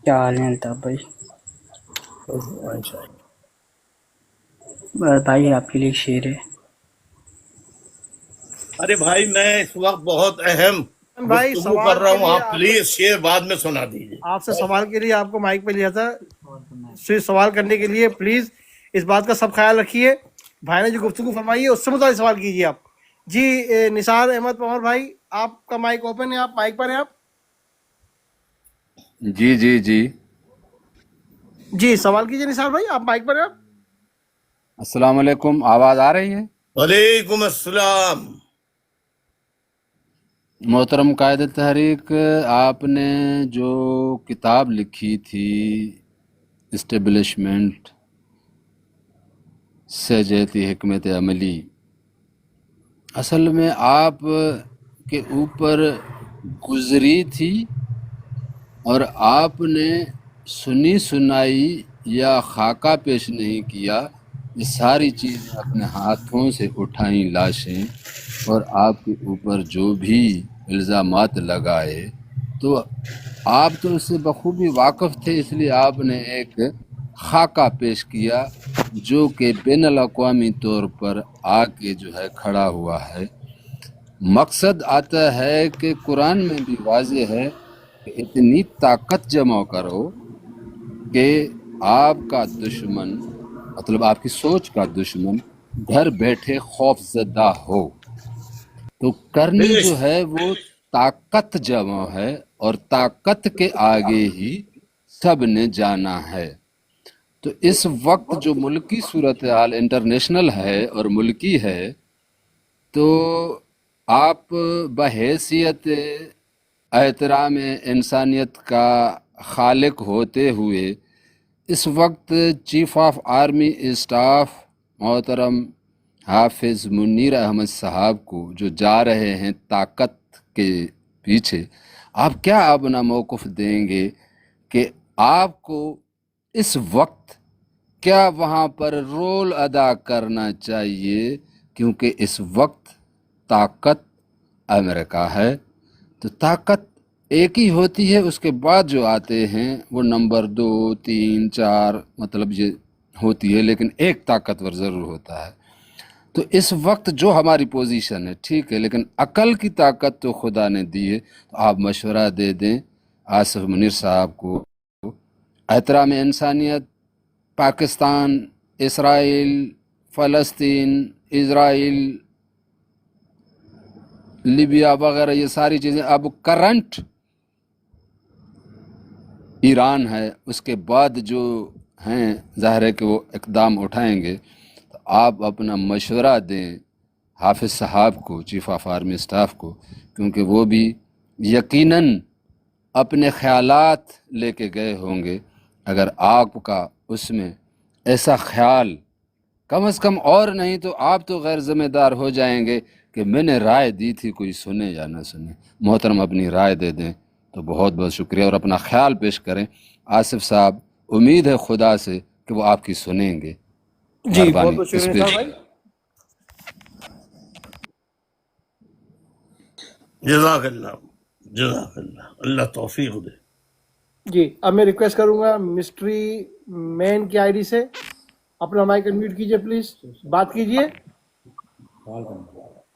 کیا حال ہیں الطاف بھائی؟ بھائی آپ کے لیے ایک شعر ہے. ارے بھائی میں اس وقت بہت اہم بھائی گفتگو سوال کر رہا کے ہوں، لیے آپ پلیز شعر بعد میں سنا دیجیے. آپ سے سوال کے لیے آپ کو مائک پہ لیا تھا، سوال کرنے کے لیے پلیز اس بات کا سب خیال رکھیے. بھائی نے جو گفتگو فرمائی ہے اس سے متعلق سوال کیجیے آپ. جی نثار احمد پمر بھائی، آپ کا مائک اوپن ہے، آپ مائک پر ہیں آپ. جی جی جی جی سوال کیجیے نثار بھائی، آپ مائک پر ہیں آپ. السلام علیکم، آواز آ رہی ہے؟ وعلیکم السلام. محترم قائد تحریک، آپ نے جو کتاب لکھی تھی اسٹیبلشمنٹ سے جیتی حکمت عملی، اصل میں آپ کے اوپر گزری تھی اور آپ نے سنی سنائی یا خاکہ پیش نہیں کیا. یہ ساری چیزیں اپنے ہاتھوں سے اٹھائیں لاشیں اور آپ کے اوپر جو بھی الزامات لگائے تو آپ تو اس سے بخوبی واقف تھے، اس لیے آپ نے ایک خاکہ پیش کیا جو کہ بین الاقوامی طور پر آ کے جو ہے کھڑا ہوا ہے. مقصد آتا ہے کہ قرآن میں بھی واضح ہے کہ اتنی طاقت جمع کرو کہ آپ کا دشمن، مطلب آپ کی سوچ کا دشمن، گھر بیٹھے خوف زدہ ہو. تو کرنی جو ہے وہ طاقت جمع ہے، اور طاقت کے آگے ہی سب نے جانا ہے. تو اس وقت جو ملکی صورتحال انٹرنیشنل ہے اور ملکی ہے، تو آپ بحیثیت احترام انسانیت کا خالق ہوتے ہوئے اس وقت چیف آف آرمی اسٹاف محترم حافظ منیر احمد صاحب کو جو جا رہے ہیں طاقت کے پیچھے، آپ کیا اپنا موقف دیں گے کہ آپ کو اس وقت کیا وہاں پر رول ادا کرنا چاہیے؟ کیونکہ اس وقت طاقت امریکہ ہے، تو طاقت ایک ہی ہوتی ہے، اس کے بعد جو آتے ہیں وہ نمبر 2 3 4 مطلب یہ ہوتی ہے، لیکن ایک طاقتور ضرور ہوتا ہے. تو اس وقت جو ہماری پوزیشن ہے ٹھیک ہے، لیکن عقل کی طاقت تو خدا نے دی ہے. تو آپ مشورہ دے دیں آصف منیر صاحب کو. احترام انسانیت، پاکستان، اسرائیل، فلسطین، اسرائیل، لیبیا وغیرہ، یہ ساری چیزیں اب کرنٹ ایران ہے، اس کے بعد جو ہیں ظاہر ہے کہ وہ اقدام اٹھائیں گے. تو آپ اپنا مشورہ دیں حافظ صاحب کو، چیف آف آرمی اسٹاف کو، کیونکہ وہ بھی یقیناً اپنے خیالات لے کے گئے ہوں گے۔ اگر آپ کا اس میں ایسا خیال کم از کم اور نہیں تو آپ تو غیر ذمہ دار ہو جائیں گے کہ میں نے رائے دی تھی، کوئی سنے یا نہ سنے۔ محترم اپنی رائے دے دیں تو بہت بہت شکریہ، اور اپنا خیال پیش کریں۔ آصف صاحب امید ہے خدا سے کہ وہ آپ کی سنیں گے۔ جی بہت مہربانی بہت اس شکریہ پہ نثار بھائی. جزاک اللہ، جزاک اللہ، اللہ توفیق دے۔ جی اب میں ریکویسٹ کروں گا مسٹری مین کی آئی ڈی سے اپنا مائک انمیوٹ کیجئے پلیز، بات کیجئے.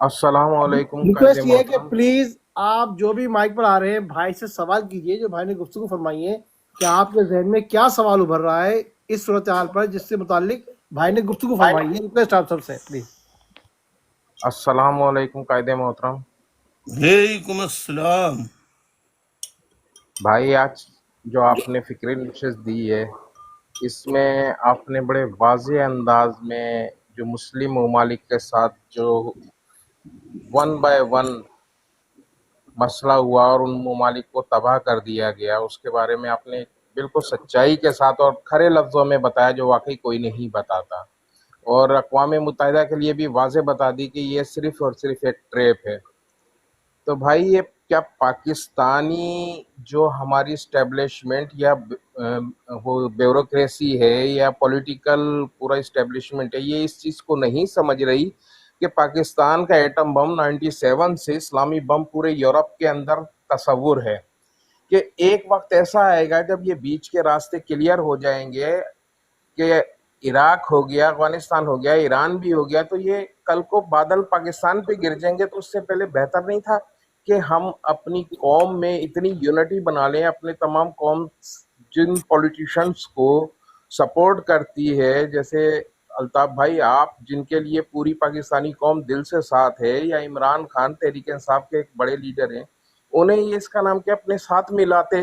السلام علیکم قائد ریکویسٹ یہ ہے کہ محترم. پلیز آپ جو بھی مائک پر آ رہے ہیں بھائی سے سوال کیجئے، جو بھائی نے گفتگو فرمائی ہے کہ آپ کے ذہن میں کیا سوال ابھر رہا ہے اس صورتحال پر جس سے متعلق بھائی نے گفتگو فرمائی ہے. ریکویسٹ آپ سب سے پلیز. السلام علیکم قائد محترم. وعلیکم السلام۔ بھائی آج جو آپ نے فکری نشست دی ہے اس میں آپ نے بڑے واضح انداز میں جو مسلم ممالک کے ساتھ جو ون بائی ون مسئلہ ہوا اور ان ممالک کو تباہ کر دیا گیا اس کے بارے میں آپ نے بالکل سچائی کے ساتھ اور کھرے لفظوں میں بتایا جو واقعی کوئی نہیں بتاتا، اور اقوام متحدہ کے لیے بھی واضح بتا دی کہ یہ صرف اور صرف ایک ٹریپ ہے. تو بھائی یہ کیا پاکستانی جو ہماری اسٹیبلشمنٹ یا وہ بیوروکریسی ہے یا پولیٹیکل پورا اسٹیبلشمنٹ ہے، یہ اس چیز کو نہیں سمجھ رہی کہ پاکستان کا ایٹم بم 97 سے اسلامی بم پورے یورپ کے اندر تصور ہے کہ ایک وقت ایسا آئے گا جب یہ بیچ کے راستے کلیئر ہو جائیں گے کہ عراق ہو گیا، افغانستان ہو گیا، ایران بھی ہو گیا، تو یہ کل کو بادل پاکستان پہ گر جائیں گے. تو اس سے پہلے بہتر نہیں تھا کہ ہم اپنی قوم میں اتنی یونٹی بنا لیں، اپنے تمام قوم جن پولیٹیشنز کو سپورٹ کرتی ہے جیسے الطاف بھائی آپ جن کے لیے پوری پاکستانی قوم دل سے ساتھ ہے، یا عمران خان تحریک انصاف کے ایک بڑے لیڈر ہیں، انہیں یہ اس کا نام کیا اپنے ساتھ ملاتے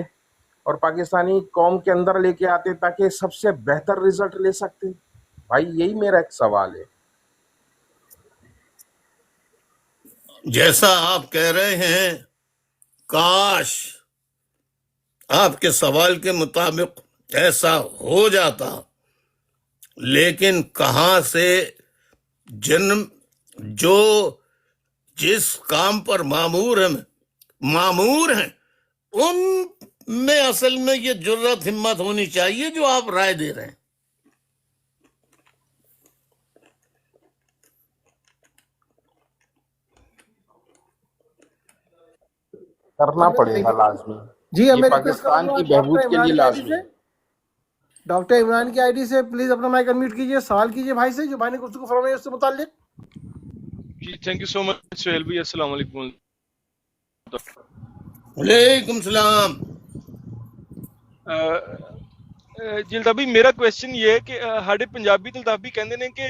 اور پاکستانی قوم کے اندر لے کے آتے تاکہ سب سے بہتر رزلٹ لے سکتے. بھائی یہی میرا ایک سوال ہے. جیسا آپ کہہ رہے ہیں، کاش آپ کے سوال کے مطابق ایسا ہو جاتا، لیکن کہاں سے جن جو جس کام پر معمور ہیں ان میں اصل میں یہ جرت ہمت ہونی چاہیے جو آپ رائے دے رہے ہیں. کرنا پڑے گا لازمی، جی اب یہ میں ریکویسٹ کروں پاکستان گا کی ڈاکٹر بہبود کے عمران لیے کی آئی ڈی لازمی سے، ہے. ڈاکٹر عمران کی آئی ڈی سے پلیز اپنا مائک انمیوٹ کیجئے، سوال کیجئے بھائی سے جو بھائی نے گفتگو فرمائی ہے اس سے متعلق. جی تھینک یو سو مچ سہیل بھائی. السلام علیکم. وعلیکم السلام۔ جی الطاف بھائی میرا کوشچن یہ ہے کہ ہاڈے پنجابی تے الطاف بھائی کہندے نے کہ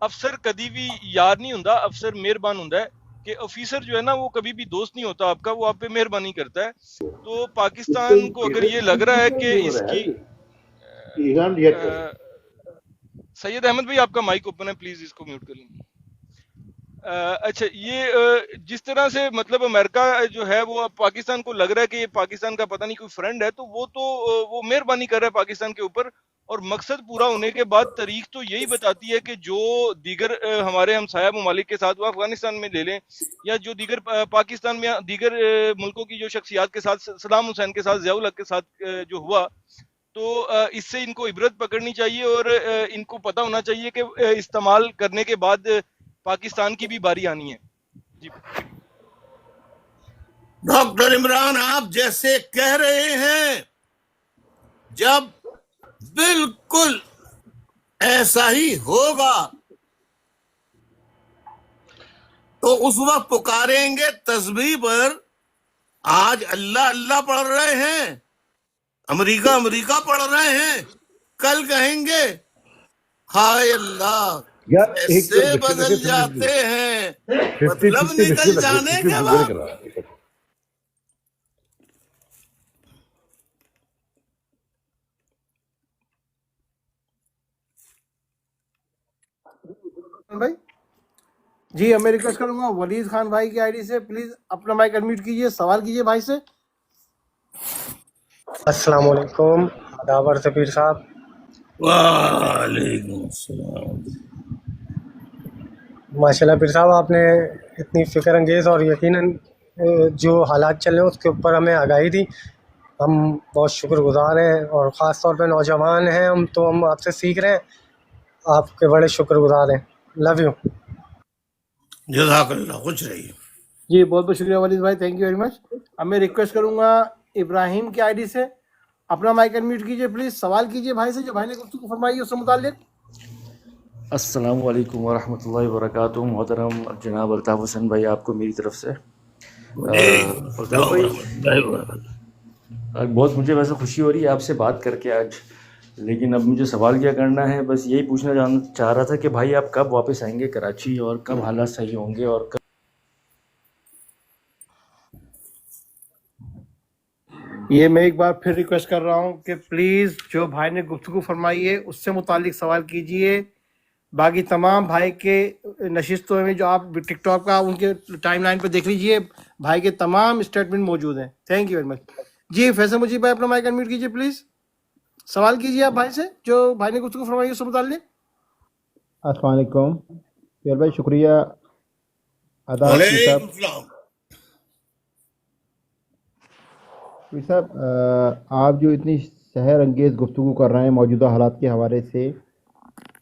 افسر کدی بھی یار نہیں ہوندا، افسر مہربان ہوندا ہے، کہ آفیسر جو ہے نا وہ کبھی بھی دوست نہیں ہوتا آپ کا، وہ آپ پہ مہربانی کرتا ہے. تو پاکستان کو اگر یہ لگ رہا ہے کہ اس کی سید احمد بھائی آپ کا مائک اوپن ہے، پلیز اس کو میوٹ کر لیں. اچھا یہ جس طرح سے مطلب امریکہ جو ہے وہ پاکستان کو لگ رہا ہے کہ یہ پاکستان کا پتہ نہیں کوئی فرینڈ ہے، تو وہ مہربانی کر رہا ہے پاکستان کے اوپر، اور مقصد پورا ہونے کے بعد تاریخ تو یہی بتاتی ہے کہ جو دیگر ہمارے ہمسایہ ممالک کے ساتھ وہ افغانستان میں لے لیں، یا جو دیگر پاکستان میں دیگر ملکوں کی جو شخصیات کے ساتھ، صدام حسین کے ساتھ، ضیاء الحق کے ساتھ جو ہوا، تو اس سے ان کو عبرت پکڑنی چاہیے، اور ان کو پتہ ہونا چاہیے کہ استعمال کرنے کے بعد پاکستان کی بھی باری آنی ہے. جی ڈاکٹر عمران آپ جیسے کہہ رہے ہیں، جب بالکل ایسا ہی ہوگا تو اس وقت پکاریں گے تسبیح پر. آج اللہ اللہ پڑھ رہے ہیں، امریکہ پڑھ رہے ہیں، کل کہیں گے ہائے اللہ کیسے بدل جاتے ہیں مطلب نکل جانے کے بعد. بھائی جی اب میں ریکویسٹ کروں گا ولید خان بھائی کی آئی ڈی سے پلیز اپنا مائک انمیوٹ کیجیے, سوال کیجیے بھائی سے. السلام علیکم, آداب عرض پیر صاحب. وعلیکم السلام. ماشاءاللہ پیر صاحب, آپ نے اتنی فکر انگیز اور یقیناً جو حالات چل رہے ہیں اس کے اوپر ہمیں آگاہی دی. ہم بہت شکر گزار ہیں, اور خاص طور پہ نوجوان ہیں ہم, تو ہم آپ سے سیکھ رہے ہیں. آپ کے بڑے شکر گزار ہیں. Love you. جزاک اللہ, خوش رہیے. جی بہت بہت شکریہ ولید بھائی, تھینک یو ویری مچ. اب میں ریکویسٹ کروں گا ابراہیم کی آئی ڈی سے اپنا مائک انمیوٹ کیجیے پلیز, سوال کیجیے بھائی سے جو بھائی نے گفتگو فرمائی ہے اس سے متعلق. السلام علیکم ورحمۃ اللہ وبرکاتہ. محترم جناب الطاف حسین بھائی, آپ کو میری طرف سے الطاف بھائی بہت مجھے ویسے خوشی ہو رہی ہے آپ سے بات کر کے آج, لیکن اب مجھے سوال کیا کرنا ہے, بس یہی پوچھنا چاہ رہا تھا کہ بھائی آپ کب واپس آئیں گے کراچی, اور کب حالات صحیح ہوں گے, اور کب یہ میں ایک بار پھر ریکویسٹ کر رہا ہوں کہ پلیز جو بھائی نے گفتگو فرمائی ہے اس سے متعلق سوال کیجئے. باقی تمام بھائی کے نشستوں میں جو آپ ٹک ٹاک کا ان کے ٹائم لائن پہ دیکھ لیجئے, بھائی کے تمام اسٹیٹمنٹ موجود ہیں. Thank you very much. جی فیصل مجیب بھائی اپنا مائک انمیوٹ کیجئے پلیز, سوال کیجئے آپ بھائی سے جو بھائی نے گفتگو فرمائی ہے اس سے متعلق. السلام علیکم پیر بھائی, شکریہ, آداب پیر صاحب. وعلیکم السلام. پیر صاحب, آپ جو اتنی سحر انگیز گفتگو کر رہے ہیں موجودہ حالات کے حوالے سے,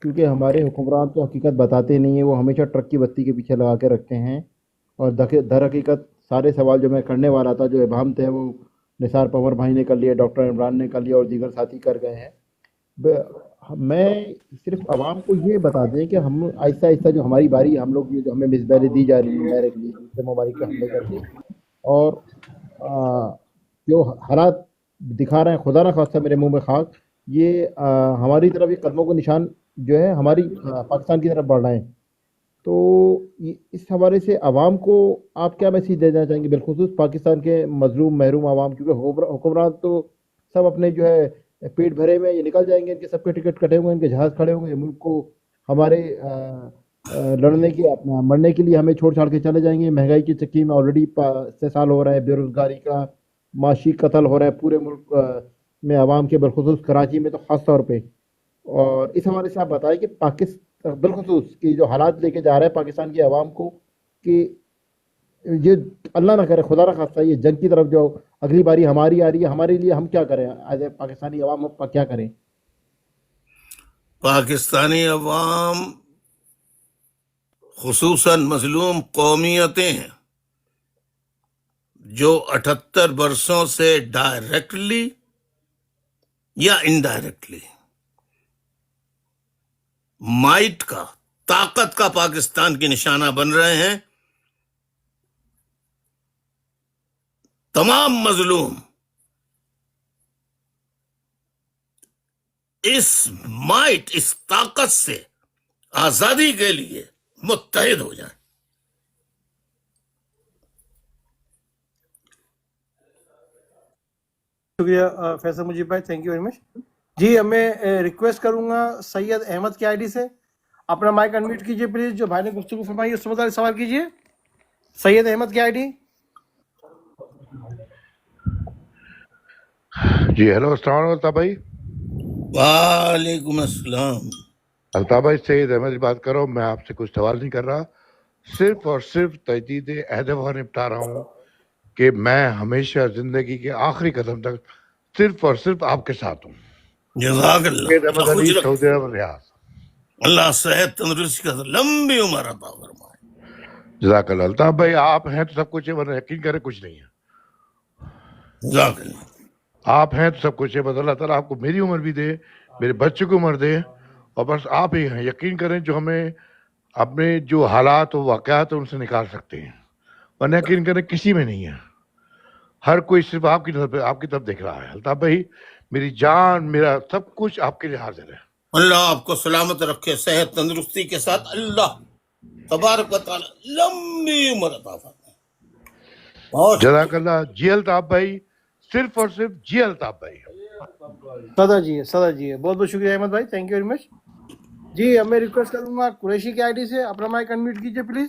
کیونکہ ہمارے حکمران تو حقیقت بتاتے نہیں ہیں, وہ ہمیشہ ٹرک کی بتی کے پیچھے لگا کے رکھتے ہیں, اور در حقیقت سارے سوال جو میں کرنے والا تھا, جو ابہام تھے, وہ نثار پنور بھائی نے کر لیے, ڈاکٹر عمران نے کر لیا, اور دیگر ساتھی کر گئے ہیں. میں صرف عوام کو یہ بتا دیں کہ ہم آہستہ آہستہ جو ہماری باری, ہم لوگ جو ہمیں مزبیلیں دی جا رہی ہیں ڈائریکٹلی دوسرے ممالک پہ حملے کر کے, اور جو حالات دکھا رہے ہیں, خدا نہ خواستہ میرے منہ میں خاک, یہ ہماری طرف یہ قدموں کو نشان جو ہے ہماری پاکستان کی طرف بڑھ رہے ہیں. تو اس حوالے سے عوام کو آپ کیا میسیج دینا چاہیں گے, بالخصوص پاکستان کے مظلوم محروم عوام, کیونکہ حکمران تو سب اپنے جو ہے پیٹ بھرے میں, یہ نکل جائیں گے, ان کے سب کے ٹکٹ کٹے ہوئے ہیں, ان کے جہاز کھڑے ہوئے ہیں, ملک کو ہمارے لڑنے کے اپنا مرنے کے لیے ہمیں چھوڑ چھاڑ کے چلے جائیں گے. مہنگائی کی چکی میں آلریڈی استحصال ہو رہا ہے, بے روزگاری کا معاشی قتل ہو رہا ہے پورے ملک میں عوام کے, بالخصوص کراچی میں تو خاص طور پہ. اور اس حوالے سے آپ بتائیں کہ بالخصوص کہ جو حالات لے کے جا رہا ہے پاکستان کی عوام کو, کہ یہ اللہ نہ کرے خدا نہ خواستہ یہ جنگ کی طرف جو اگلی باری ہماری آ رہی ہے, ہمارے لیے ہم کیا کریں ایز اے پاکستانی عوام, کیا کریں؟ پاکستانی عوام خصوصاً مظلوم قومیتیں ہیں جو 78 برسوں سے ڈائریکٹلی یا انڈائریکٹلی مائٹ کا, طاقت کا پاکستان کی نشانہ بن رہے ہیں. تمام مظلوم اس مائٹ, اس طاقت سے آزادی کے لیے متحد ہو جائیں. شکریہ فیصل مجیب بھائی, تھینک یو ویری مچ. جی اب میں ریکویسٹ کروں گا سید احمد کی آئی ڈی سے اپنا مائک انمیوٹ کیجیے پلیز, جو بھائی نے گفتگو فرمائی ہے اس سے متعلق سوال کیجیے. سید احمد کی آئی ڈی. جی ہیلو, السلام علیکم الطاف بھائی. وعلیکم السلام. الطاف بھائی, سید احمد بات کر رہا ہوں. میں آپ سے کچھ سوال نہیں کر رہا, صرف اور صرف تجدید عہد وفا نپٹا رہا ہوں کہ میں ہمیشہ زندگی کے آخری قدم تک صرف اور صرف آپ کے ساتھ ہوں. جزاک اللہ, سید احمد خوش علی, رکھ, سعودی عرب, ریاض. اللہ صحت تندرستی کا لمبی عمر عطا فرمائے. جزاک اللہ. الطاف بھائی آپ ہیں تو سب کچھ ہے, ورنہ یقین کریں کچھ نہیں ہے. جزاک اللہ. آپ ہیں تو سب کچھ ہے, بس اللہ تعالیٰ آپ کو میری عمر بھی دے, میرے بچے کو عمر دے, اور بس آپ ہی ہیں, یقین کریں, جو ہمیں اپنے جو حالات و واقعات ہیں ان سے نکال سکتے ہیں, ورنہ یقین کریں کسی میں نہیں ہے. ہر کوئی صرف آپ کی طرف دیکھ رہا ہے. الطاف بھائی, میری جان, میرا سب کچھ آپ کے لیے حاضر ہے. اللہ آپ کو سلامت رکھے, صحت تندرستی کے ساتھ اللہ تبارک و تعالی لمبی عمر عطا فرمائے. جزاک اللہ. جی الطاف بھائی, صرف اور صرف جی الطاف بھائی. صدا جی ہے, صدا جی ہے, بہت بہت شکریہ احمد بھائی, تھینک یو ویری مچ. جی اب میں ریکویسٹ کروں گا قریشی کی آئی ڈی سے اپنا مائک انمیوٹ کیجیے پلیز.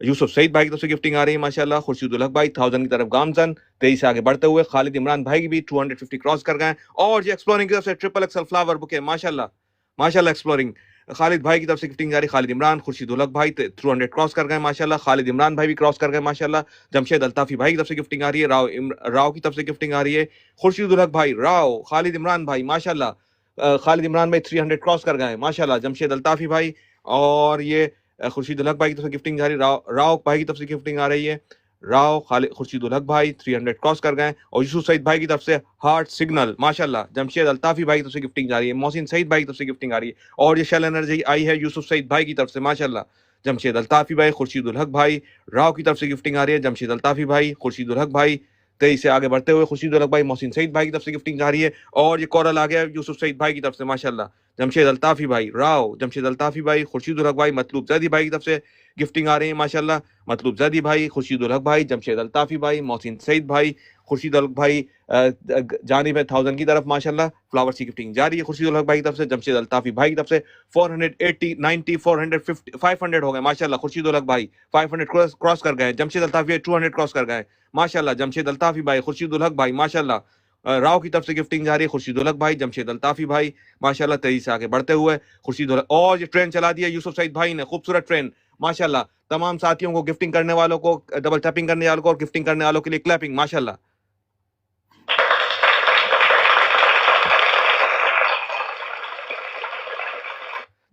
یوسف سعید بھائی کی طرف سے گفٹنگ آ رہی ہے ماشاءاللہ. خورشید الحق بھائی 1000 کی طرف گامزن 23 سے آگے بڑھتے ہوئے. خالد عمران بھائی بھی 250 کراس کر گئے. اور یہ ایکسپلورنگ کی طرف سے ٹرپل ایکسل فلاور بکے ماشاءاللہ ماشاءاللہ. ایکسپلورنگ خالد بھائی کی طرف سے گفٹنگ جاری. خالد عمران خورشید الحق بھائی 200 کراس کر گئے ماشاءاللہ. خالد عمران بھائی بھی کراس کر گئے ماشاءاللہ. جمشید الطافی بھائی کی طرف سے گفٹنگ آ رہی ہے. راؤ کی طرف سے گفٹنگ آ رہی ہے. خورشید الحق بھائی راؤ خالد عمران بھائی ماشاءاللہ. خالد عمران بھائی 300 کراس کر گئے ماشاءاللہ. جمشید الطافی بھائی اور یہ خورشید الحق بھائی کی طرف سے گفٹنگ جاری. راؤ بھائی کی طرف سے گفٹنگ آ رہی ہے. راؤ خورشید الحق بھائی 300 کراس کر گئے. اور یوسف سعید بھائی کی طرف سے ہارٹ سگنل ماشاءاللہ. جمشید الطافی بھائی کی طرف سے گفٹنگ جاری ہے. محسن سعید بھائی کی طرف سے گفٹنگ آ رہی ہے. اور یہ شیل انرجی آئی ہے یوسف سعید بھائی کی طرف سے ماشاءاللہ. جمشید الطافی بھائی خورشید الحق بھائی راؤ کی طرف سے گفٹنگ آ رہی ہے. جمشید الطافی بھائی خورشید الحق بھائی 23 سے آگے بڑھتے ہوئے. خورشید الحق بھائی محسن سعید بھائی کی طرف سے گفٹنگ جا رہی ہے. اور یہ کورل آ گیا یوسف سعید بھائی کی طرف سے ماشاءاللہ. جمشید الطافی بھائی راؤ جمشید الطافی بھائی خورشید الحق بھائی مطلوب زیدی بھائی کی طرف سے گفٹنگ آ رہی ہے ماشاءاللہ. مطلوب زیدی بھائی خورشید الحق بھائی جمشید الطافی بھائی محسن سعید بھائی خورشید الحق بھائی جانب ہے 1000 کی طرف ماشاءاللہ. فلاورز کی گفٹنگ جاری ہے خورشید الحق بھائی کی طرف سے. جمشید الطافی بھائی کی طرف سے 480 90 450 500 ہو گئے ماشاءاللہ. خورشید الحق بھائی 500 کراس کر گئے. جمشید الطافی 200 کراس کر گئے ماشاءاللہ. جمشید الطافی بھائی خورشید الحق بھائی ماشاءاللہ. راؤ کی طرف سے گفٹنگ جاری ہے. خورشید الحق بھائی جمشید الطافی بھائی ماشاءاللہ 23 سے آگے بڑھتے ہوئے. خورشید الحق اور یہ ٹرین چلا دیا یوسف سعید بھائی نے. خوبصورت ٹرین ماشاءاللہ. تمام ساتھیوں کو گفٹنگ کرنے والوں کو ڈبل ٹیپنگ کرنے والوں کو اور گفٹنگ کرنے والوں کے لیے کلیپنگ ماشاءاللہ.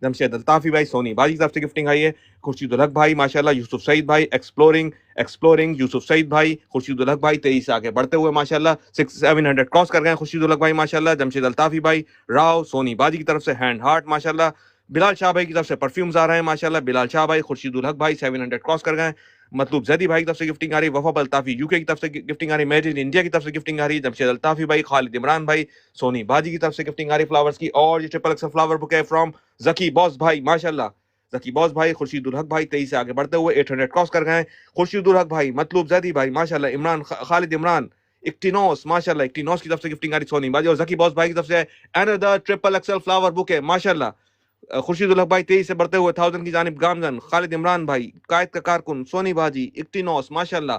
جمشید الطافی بھائی سونی بازی کی طرف سے گفٹنگ آئی ہے. خورشید الحق بھائی ماشاءاللہ. یوسف سعید بھائی ایکسپلورنگ یوسف سعید بھائی خورشید الحق بھائی 23 سے آگے بڑھتے ہوئے ماشاءاللہ. 700 کراس کر گئے خورشید الحق بھائی ماشاءاللہ. جمشید الطافی بھائی راؤ سونی بازی کی طرف سے ہینڈ ہارٹ ماشاءاللہ. بلال شاہ بھائی کی طرف سے پرفیومز آ رہے ہیں ماشاءاللہ. بلال شاہ بھائی خورشید الحق بھائی 700 کراس کر گئے. مطلوب زیدی بھائی کی طرف سے گفٹنگ آ رہی ہے. وفا الطافی یو کے کی طرف سے گفٹنگ آ رہی ہے. میڈ ان انڈیا کی طرف سے گفٹنگ آ رہی ہے. جمشید الطافی بھائی خالد عمران بھائی سونی بازی کی طرف سے گفٹنگ آ رہی ہے فلاورز کی. اور یہ ٹرپل ایکسل فلاور بک ہے فرام ذکی باس بھائی ماشاءاللہ. ذکی باس بھائی خورشید الحق بھائی 23 سے آگے بڑھتے ہوئے 800 کراس کر گئے. خورشید الحق بھائی مطلوب زیدی بھائی ماشاءاللہ. خالد عمران اکٹینوس ماشاءاللہ. اکٹینوس کی طرف سے گفٹنگ آ رہی سونی بازی. اور ذکی باس بھائی کی طرف سے another ٹرپل ایکسل فلاور بک ہے ماشاءاللہ. خورشید الحق بھائی 23 سے بڑھتے ہوئے 1000 کی جانب گامزن. خالد عمران بھائی قائد کا کارکن سونی بازی اکٹینوس ماشاءاللہ.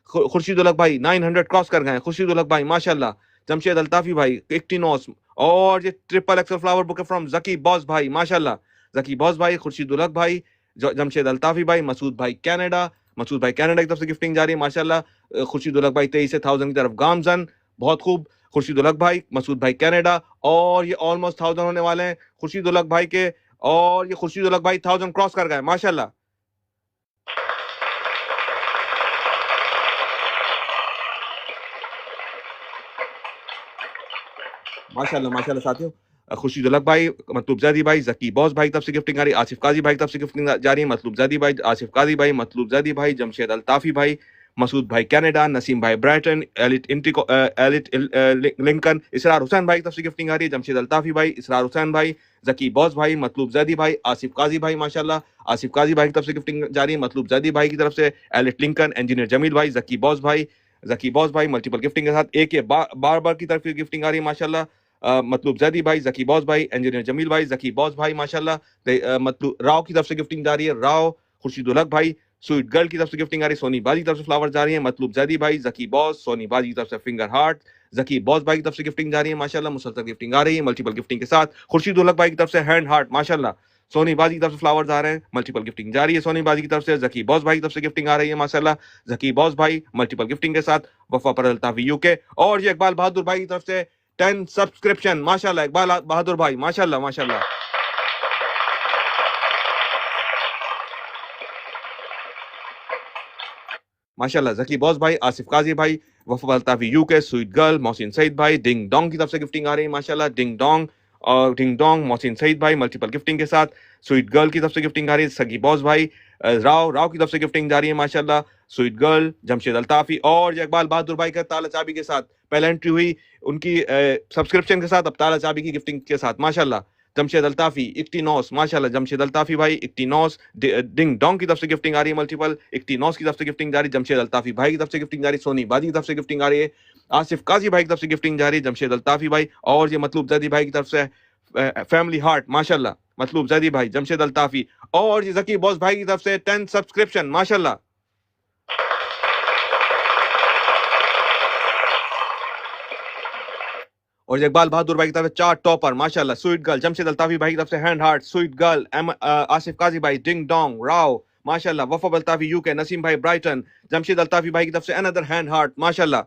خورشید الحق بھائی 900 کراس کر گئے. خورشید الحق بھائی ماشاءاللہ. جمشید الطافی بھائی اکٹینوس. اور یہ ٹرپل ایکسل فلاور بک ہے فرام ذکی باس بھائی ماشاءاللہ. ذکی باس بھائی خورشید الحق بھائی جمشید الطافی بھائی مسعود بھائی کینیڈا کی طرف سے گفٹنگ جاری ہے ماشاءاللہ. خورشید الحق بھائی 23 سے 1000 کی طرف گامزن. بہت خوب. خورشید الحق بھائی مسعود بھائی کینیڈا. اور یہ آلموسٹ 1000 ہونے والے ہیں خورشید الحق بھائی کے. اور یہ خورشید الحق بھائی 1000 کراس کر گئے ماشاءاللہ. ماشاءاللہ ساتھیوں. خورشید الحق بھائی مطلوب زیدی بھائی ذکی باس بھائی کی طرف سے گفٹنگ آ رہی ہے. آصف قاضی بھائی کی طرف سے گفٹنگ جاری ہے. مطلوب زیدی بھائی آصف قاضی بھائی مطلوب زیدی بھائی جمشید الطافی بھائی مسعود بھائی کینیڈا. نسیم بھائی برائٹن ایلٹ لنکن. اسرار حسین بھائی کی طرف سے گفٹنگ آ رہی ہے. جمشید الطافی بھائی اسرار حسین بھائی ذکی باس بھائی مطلوب زیدی بھائی آصف قاضی بھائی ماشاءاللہ. آصف قاضی بھائی کی طرف سے گفٹنگ جاری ہے. مطلوب زیدی بھائی کی طرف سے ایلٹ لنکن. انجینئر جمیل بھائی ذکی باس بھائی ملٹیپل گفٹنگ کے ساتھ. ایک بار کی طرف گفٹنگ آ رہی ہے ماشاءاللہ. مطلوب زیدی بھائی ذکی باس بھائی انجینئر جمیل بھائی ذکی باس بھائی ماشاءاللہ. مطلوب راؤ کی طرف سے گفٹنگ جاری ہے. راؤ خورشید الحق بھائی سویٹ گرل کی طرف سے گفٹنگ آ رہی ہے. سونی بازی کی طرف سے فلاور جاری ہیں. مطلوب زیدی بھائی ذکی باس سونی بازی کی طرف سے فنگر ہارٹ. ذکی باس بھائی کی طرف سے گفٹنگ جاری ہے ماشاءاللہ. مسلسل گفٹنگ آ رہی ہے ملٹیپل گفٹنگ کے ساتھ. خورشید الحق بھائی کی طرف سے ہینڈ ہارٹ ماشاءاللہ. سونی بازی کی طرف سے فلاورز آ رہے ہیں. ملٹیپل گفٹنگ جاری ہے سونی بازی کی طرف سے. ذکی باس بھائی کی طرف سے گفٹنگ آ رہی ہے ماشاءاللہ. ذکی باس بھائی ملٹیپل گفٹنگ کے ساتھ. وفا پر الطافی یو کے. اور یہ اقبال بہادر بھائی کی طرف سے 10 سبسکرپشن ماشاءاللہ. اقبال بہادر بھائی ماشاءاللہ ماشاءاللہ. ماشاءاللہ. ذکی باس بھائی آصف قاضی بھائی وفا الطافی یو کے. سویٹ گرل محسن سعید بھائی ڈنگ ڈونگ کی طرف سے گفٹنگ آ رہی ہے ماشاءاللہ. ڈنگ ڈونگ محسن سعید بھائی ملٹیپل گفٹنگ کے ساتھ. سویٹ گرل کی طرف سے گفٹنگ آ رہی ہے. ذکی باس بھائی راؤ کی طرف سے گفٹنگ جاری ہے ماشاءاللہ. Sweet girl Jamshed Altafi. اور یہ اقبال بہادر بھائی کا تالا چابی کے ساتھ پہلے انٹری ہوئی ان کی سبسکرپشن کے ساتھ. اب تالا چابی کی گفٹنگ کے ساتھ ماشاءاللہ. جمشید الطافی اکٹینوس ماشاءاللہ. جمشید الطافی بھائی اکٹینوس. ڈنگ ڈونگ کی طرف سے گفٹنگ آ رہی ہے ملٹیپل. اکٹینوس کی طرف سے گفٹنگ جاری. جمشید الطافی بھائی کی طرف سے گفٹنگ جاری. سونی بازی کی طرف سے گفٹنگ آ رہی ہے. آصف قاضی بھائی کی طرف سے گفٹنگ جاری. جمشید الطافی بھائی. اور یہ مطلوب زیدی بھائی کی طرف سے فیملی ہارٹ ماشاءاللہ، مطلوب زیدی بھائی، جمشید الطافی، اور یہ ذکی باس بھائی کی طرف سے 10 سبسکرپشن ماشاءاللہ، اور اقبال بہادر بھائی کی طرف سے 4 ٹاپر ماشاءاللہ، سویٹ گرل، جمشید الطافی بھائی کی طرف سے hand heart, sweet girl, Asif Qazi بھائی، ڈنگ ڈونگ، راو ماشاءاللہ، وفا الطافی یو کے، نسیم بھائی برائٹن، جمشید الطافی بھائی کی طرف سے اندر ہینڈ ہارٹ ماشاءاللہ،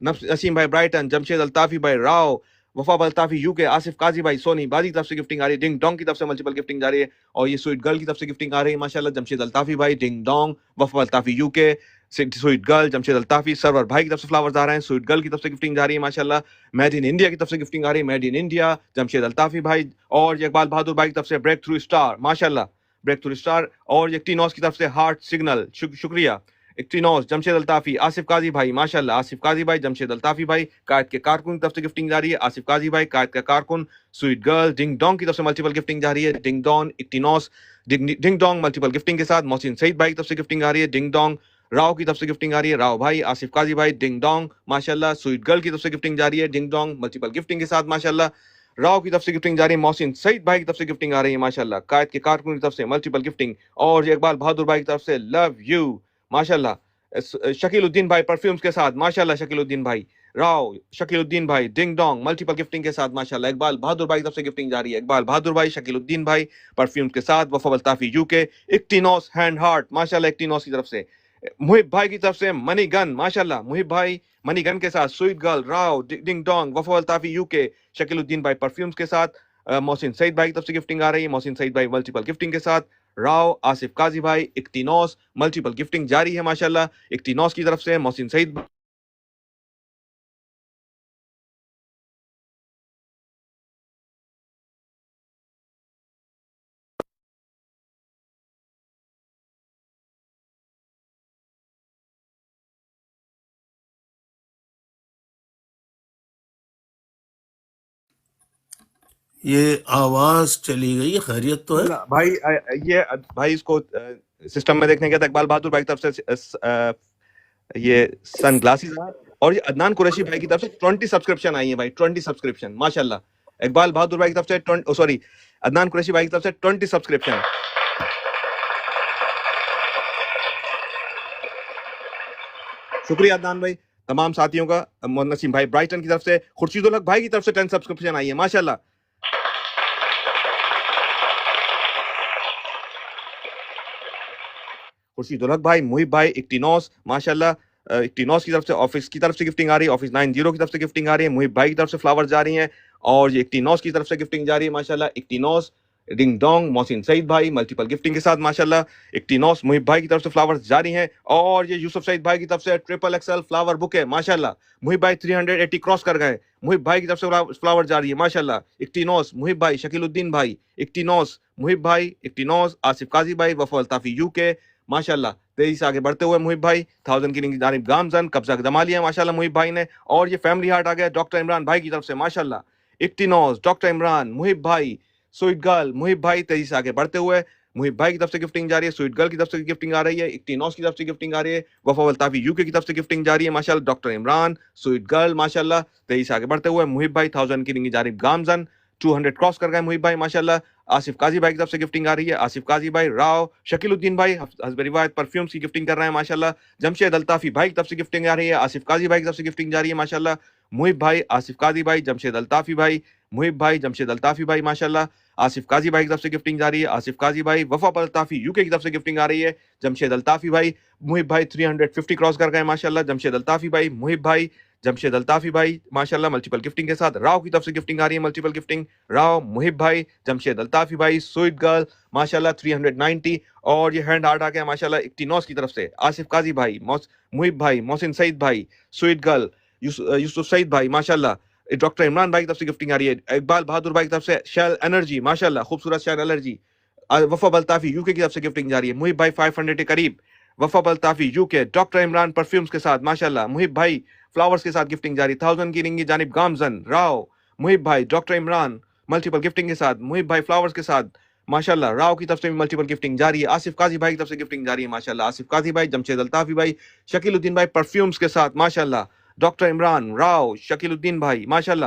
نسیم بھائی برائٹن، جمشید الطافی بھائی، راو، وفا الطافی یو کے، آصف قاضی بھائی، سونی بازی کی طرف سے گفٹنگ آ رہی ہے، ڈنگ ڈونگ کی طرف سے ملٹیپل گفٹنگ جا رہی ہے، اور یہ سویٹ گرل کی طرف سے گفٹنگ آ رہی ہے ماشاءاللہ، جمشید الطافی بھائی، ڈنگ ڈونگ، وفا الطافی یو کے، سویٹ گرل، جمشید الطافی، سرور بھائی کی طرف سے فلاورز آ رہے ہیں، سویٹ گرل کی طرف سے گفٹنگ جا رہی ہے ماشاءاللہ، میڈ ان انڈیا کی طرف سے گفٹنگ آ رہی ہے، میڈ ان انڈیا، جمشید الطافی بھائی، اور یہ اقبال بہادر بھائی کی طرف سے بریک تھرو اسٹار ماشاءاللہ، بریک تھرو اسٹار، اور یہ ٹینوس کی طرف سے ہارٹ سگنل، شکریہ اکٹینوس، جمشید الطافی، آصف قاضی بھائی ماشاءاللہ، آصف قاضی بھائی، جمشید الطافی بھائی، قائد کے کارکن کی طرف سے گفٹنگ جاری ہے، آصف قاضی بھائی، قائد کا کارکن، سویٹ گرل، ڈنگ ڈونگ کی طرف سے ملٹیپل گفٹنگ جاری ہے، ڈنگ ڈونگ، اکٹینوس، ڈنگ ڈونگ ملٹیپل گفٹنگ کے ساتھ، محسن سعید بھائی کی طرف سے گفٹنگ آ رہی ہے، ڈنگ ڈونگ، راؤ کی طرف سے گفٹنگ آ رہی ہے، راؤ بھائی، آصف قاضی بھائی، ڈنگ ڈونگ ماشاءاللہ، سویٹ گرل کی طرف سے گفٹنگ جاری ہے، ڈنگ ڈونگ ملٹیپل گفٹنگ کے ساتھ ماشاءاللہ، راؤ کی طرف سے گفٹنگ جاری ہے، محسن سعید بھائی کی طرف سے گفٹنگ آ رہی ہے ماشاءاللہ، قائد کے کارکن کی طرف سے ملٹیپل گفٹنگ، اور یہ اقبال بہادر بھائی کی طرف سے لو یو ماشاءاللہ، شکیل الدین بھائی پرفیومز کے ساتھ ماشاءاللہ، شکیل الدین بھائی، راؤ، شکیل الدین بھائی، ڈنگ ڈونگ ملٹیپل گفٹنگ کے ساتھ ماشاءاللہ، اقبال بہادر بھائی کی طرف سے گفٹنگ جاری ہے، اقبال بہادر بھائی، شکیل الدین بھائی پرفیومز کے ساتھ، وفا الطافی یو کے، اکٹینوس ہینڈ ہارٹ ماشاءاللہ، اکٹینوس کی طرف سے، محب بھائی کی طرف سے منی گن ماشاءاللہ، محب بھائی منی گن کے ساتھ، سویٹ گرل، راؤ، ڈنگ ڈونگ، وفا الطافی یو کے، شکیل الدین بھائی پرفیومز کے ساتھ، محسن سعید بھائی کی طرف سے گفٹنگ آ رہی ہے، محسن سعید بھائی ملٹیپل گفٹنگ کے ساتھ، راؤ، آصف قاضی بھائی، اکٹینوس ملٹیپل گفٹنگ جاری ہے ماشاءاللہ، اکٹینوس کی طرف سے، محسن سعید یہ آواز چلی گئی، خیریت تو ہے؟ بھائی، یہ بھائی اس کو سسٹم میں دیکھنے گیا تھا، اقبال بہادر بھائی کی طرف سے یہ سن گلاسز، اور یہ عدنان قریشی بھائی کی طرف سے 20 سبسکرپشن آئی ہیں بھائی، 20 سبسکرپشن ماشاءاللہ، اقبال بہادر بھائی کی طرف سے سوری عدنان قریشی بھائی کی طرف سے 20 سبسکرپشن، شکریہ عدنان بھائی، تمام ساتھیوں کا، محمد نسیم بھائی برائٹن کی طرف سے، خورشید الحق بھائی کی طرف سے 10 سبسکرپشن آئی ہے ماشاءاللہ، خورشید الحق بھائی، محب بھائی، اکٹینوس ماشاءاللہ، اکٹینوس کی طرف سے، آفس کی طرف سے گفٹنگ آ رہی ہے، آفس 90 کی طرف سے گفٹنگ آ رہی ہے، محب بھائی کی طرف سے فلاور جا رہی ہیں، اور یہ اکٹینوس کی طرف سے گفٹنگ جا رہی ہے ماشاءاللہ، اکٹینوس، ڈنگ ڈونگ، محسن سعید بھائی ملٹیپل گفٹنگ کے ساتھ ماشاءاللہ، اکٹینوس، محب بھائی کی طرف سے فلاور جاری ہیں، اور یہ یوسف سعید بھائی کی طرف سے ٹرپل ایکسل فلاور بک ہے ماشاءاللہ، محب بھائی 380 کراس کر گئے، محب بھائی کی طرف سے فلاور جاری ہے ماشاءاللہ، اکٹینوس، محب بھائی، شکیل الدین بھائی، اکٹینوس، محب بھائی، اکٹینوس، آصف قاضی بھائی، وفا الطافی یو کے ماشاءاللہ، تیزی سے آگے بڑھتے ہوئے محب بھائی 1000 کی رنگ جانب گامزن قبضہ جما لیا ماشاءاللہ محب بھائی نے، اور یہ فیملی ہارٹ آ گیا ڈاکٹر عمران بھائی کی طرف سے ماشاءاللہ، اکٹینوس، ڈاکٹر عمران، محب بھائی، سویٹ گرل، محب بھائی تیزی سے آگے بڑھتے ہوئے، محب بھائی کی طرف سے گفٹنگ جاری ہے، سویٹ گرل کی طرف سے گفٹنگ آ رہی ہے، اکٹینوس کی طرف سے گفٹنگ آ رہی ہے، وفا الطافی یو کے کی طرف سے گفٹنگ جاری ہے ماشاءاللہ، ڈاکٹر عمران، سویٹ گرل ماشاءاللہ تیزی سے آگے بڑھتے ہوئے، محب بھائی 1000 کی رنگ جانب گامزن 200 کراس کر گئے محب بھائی ماشاءاللہ، آصف قاضی بھائی کی طرف سے گفٹنگ آ رہی ہے، آصف قاضی بھائی، راؤ، شکیل الدین بھائی حسب روایت پرفیومز کی گفٹنگ کر رہے ہیں ماشاءاللہ، جمشید الطافی بھائی کی طرف سے گفٹنگ آ رہی ہے، آصف قاضی بھائی کی طرف سے گفٹنگ جاری ہے ماشاءاللہ، محب بھائی، آصف قاضی بھائی، جمشید الطافی بھائی، محب بھائی، جمشید الطافی بھائی ماشاءاللہ، آصف قاضی بھائی کی طرف سے گفٹنگ جاری ہے، آصف قاضی بھائی، وفا الطافی یو کے کی طرف سے گفٹنگ آ رہی ہے، جمشید الطافی بھائی، محب بھائی 350 کراس کر گئے ماشاءاللہ، جمشید الطافی بھائی، محب بھائی، جمشید الطافی بھائی ماشاءاللہ ملٹیپل گفٹنگ کے ساتھ، راؤ کی طرف سے گفٹنگ آ رہی ہے ملٹیپل گفٹنگ، راؤ، محب بھائی، جمشید الطافی بھائی، سویٹ گرل ماشاءاللہ 390، اور یہ ہینڈ ہارٹ آ گیا ماشاءاللہ اکٹینوس کی طرف سے، آصف قاضی بھائی، محب بھائی، محسن سعید بھائی، سویٹ گرل، یوسف سعید بھائی ماشاءاللہ، ڈاکٹر عمران بھائی کی طرف سے گفٹنگ آ رہی ہے، اقبال بہادر بھائی کی طرف سے شیل انرجی ماشاءاللہ، خوبصورت شیل انرجی، وفا الطافی یو کے کی طرف سے گفٹنگ جاری ہے، محب بھائی 500 کے قریب، وفا الطافی یو کے، ڈاکٹر عمران پرفیومز کے ساتھ ماشاءاللہ، محب بھائی فلاورز کے ساتھ گفٹنگ جاری، 1000 کی رنگی جانب گامزن، راؤ، محب بھائی، ڈاکٹر عمران ملٹیپل گفٹنگ کے ساتھ، محب بھائی فلاورز کے ساتھ ماشاءاللہ، راؤ کی طرف سے بھی ملٹیپل گفٹنگ جاری ہے، آصف قاضی بھائی کی طرف سے گفٹنگ جاری ہے ماشاءاللہ، آصف قاضی بھائی، جمشید الطافی بھائی، شکیل الدین بھائی پرفیومز کے ساتھ ماشاءاللہ، ڈاکٹر عمران، راؤ، شکیل الدین بھائی ماشاءاللہ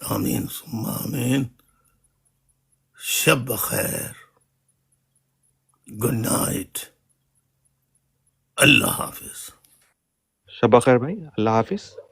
آمین ثم آمین. شب بخیر. Good night. اللہ حافظ. شب بخیر بھائی. اللہ حافظ.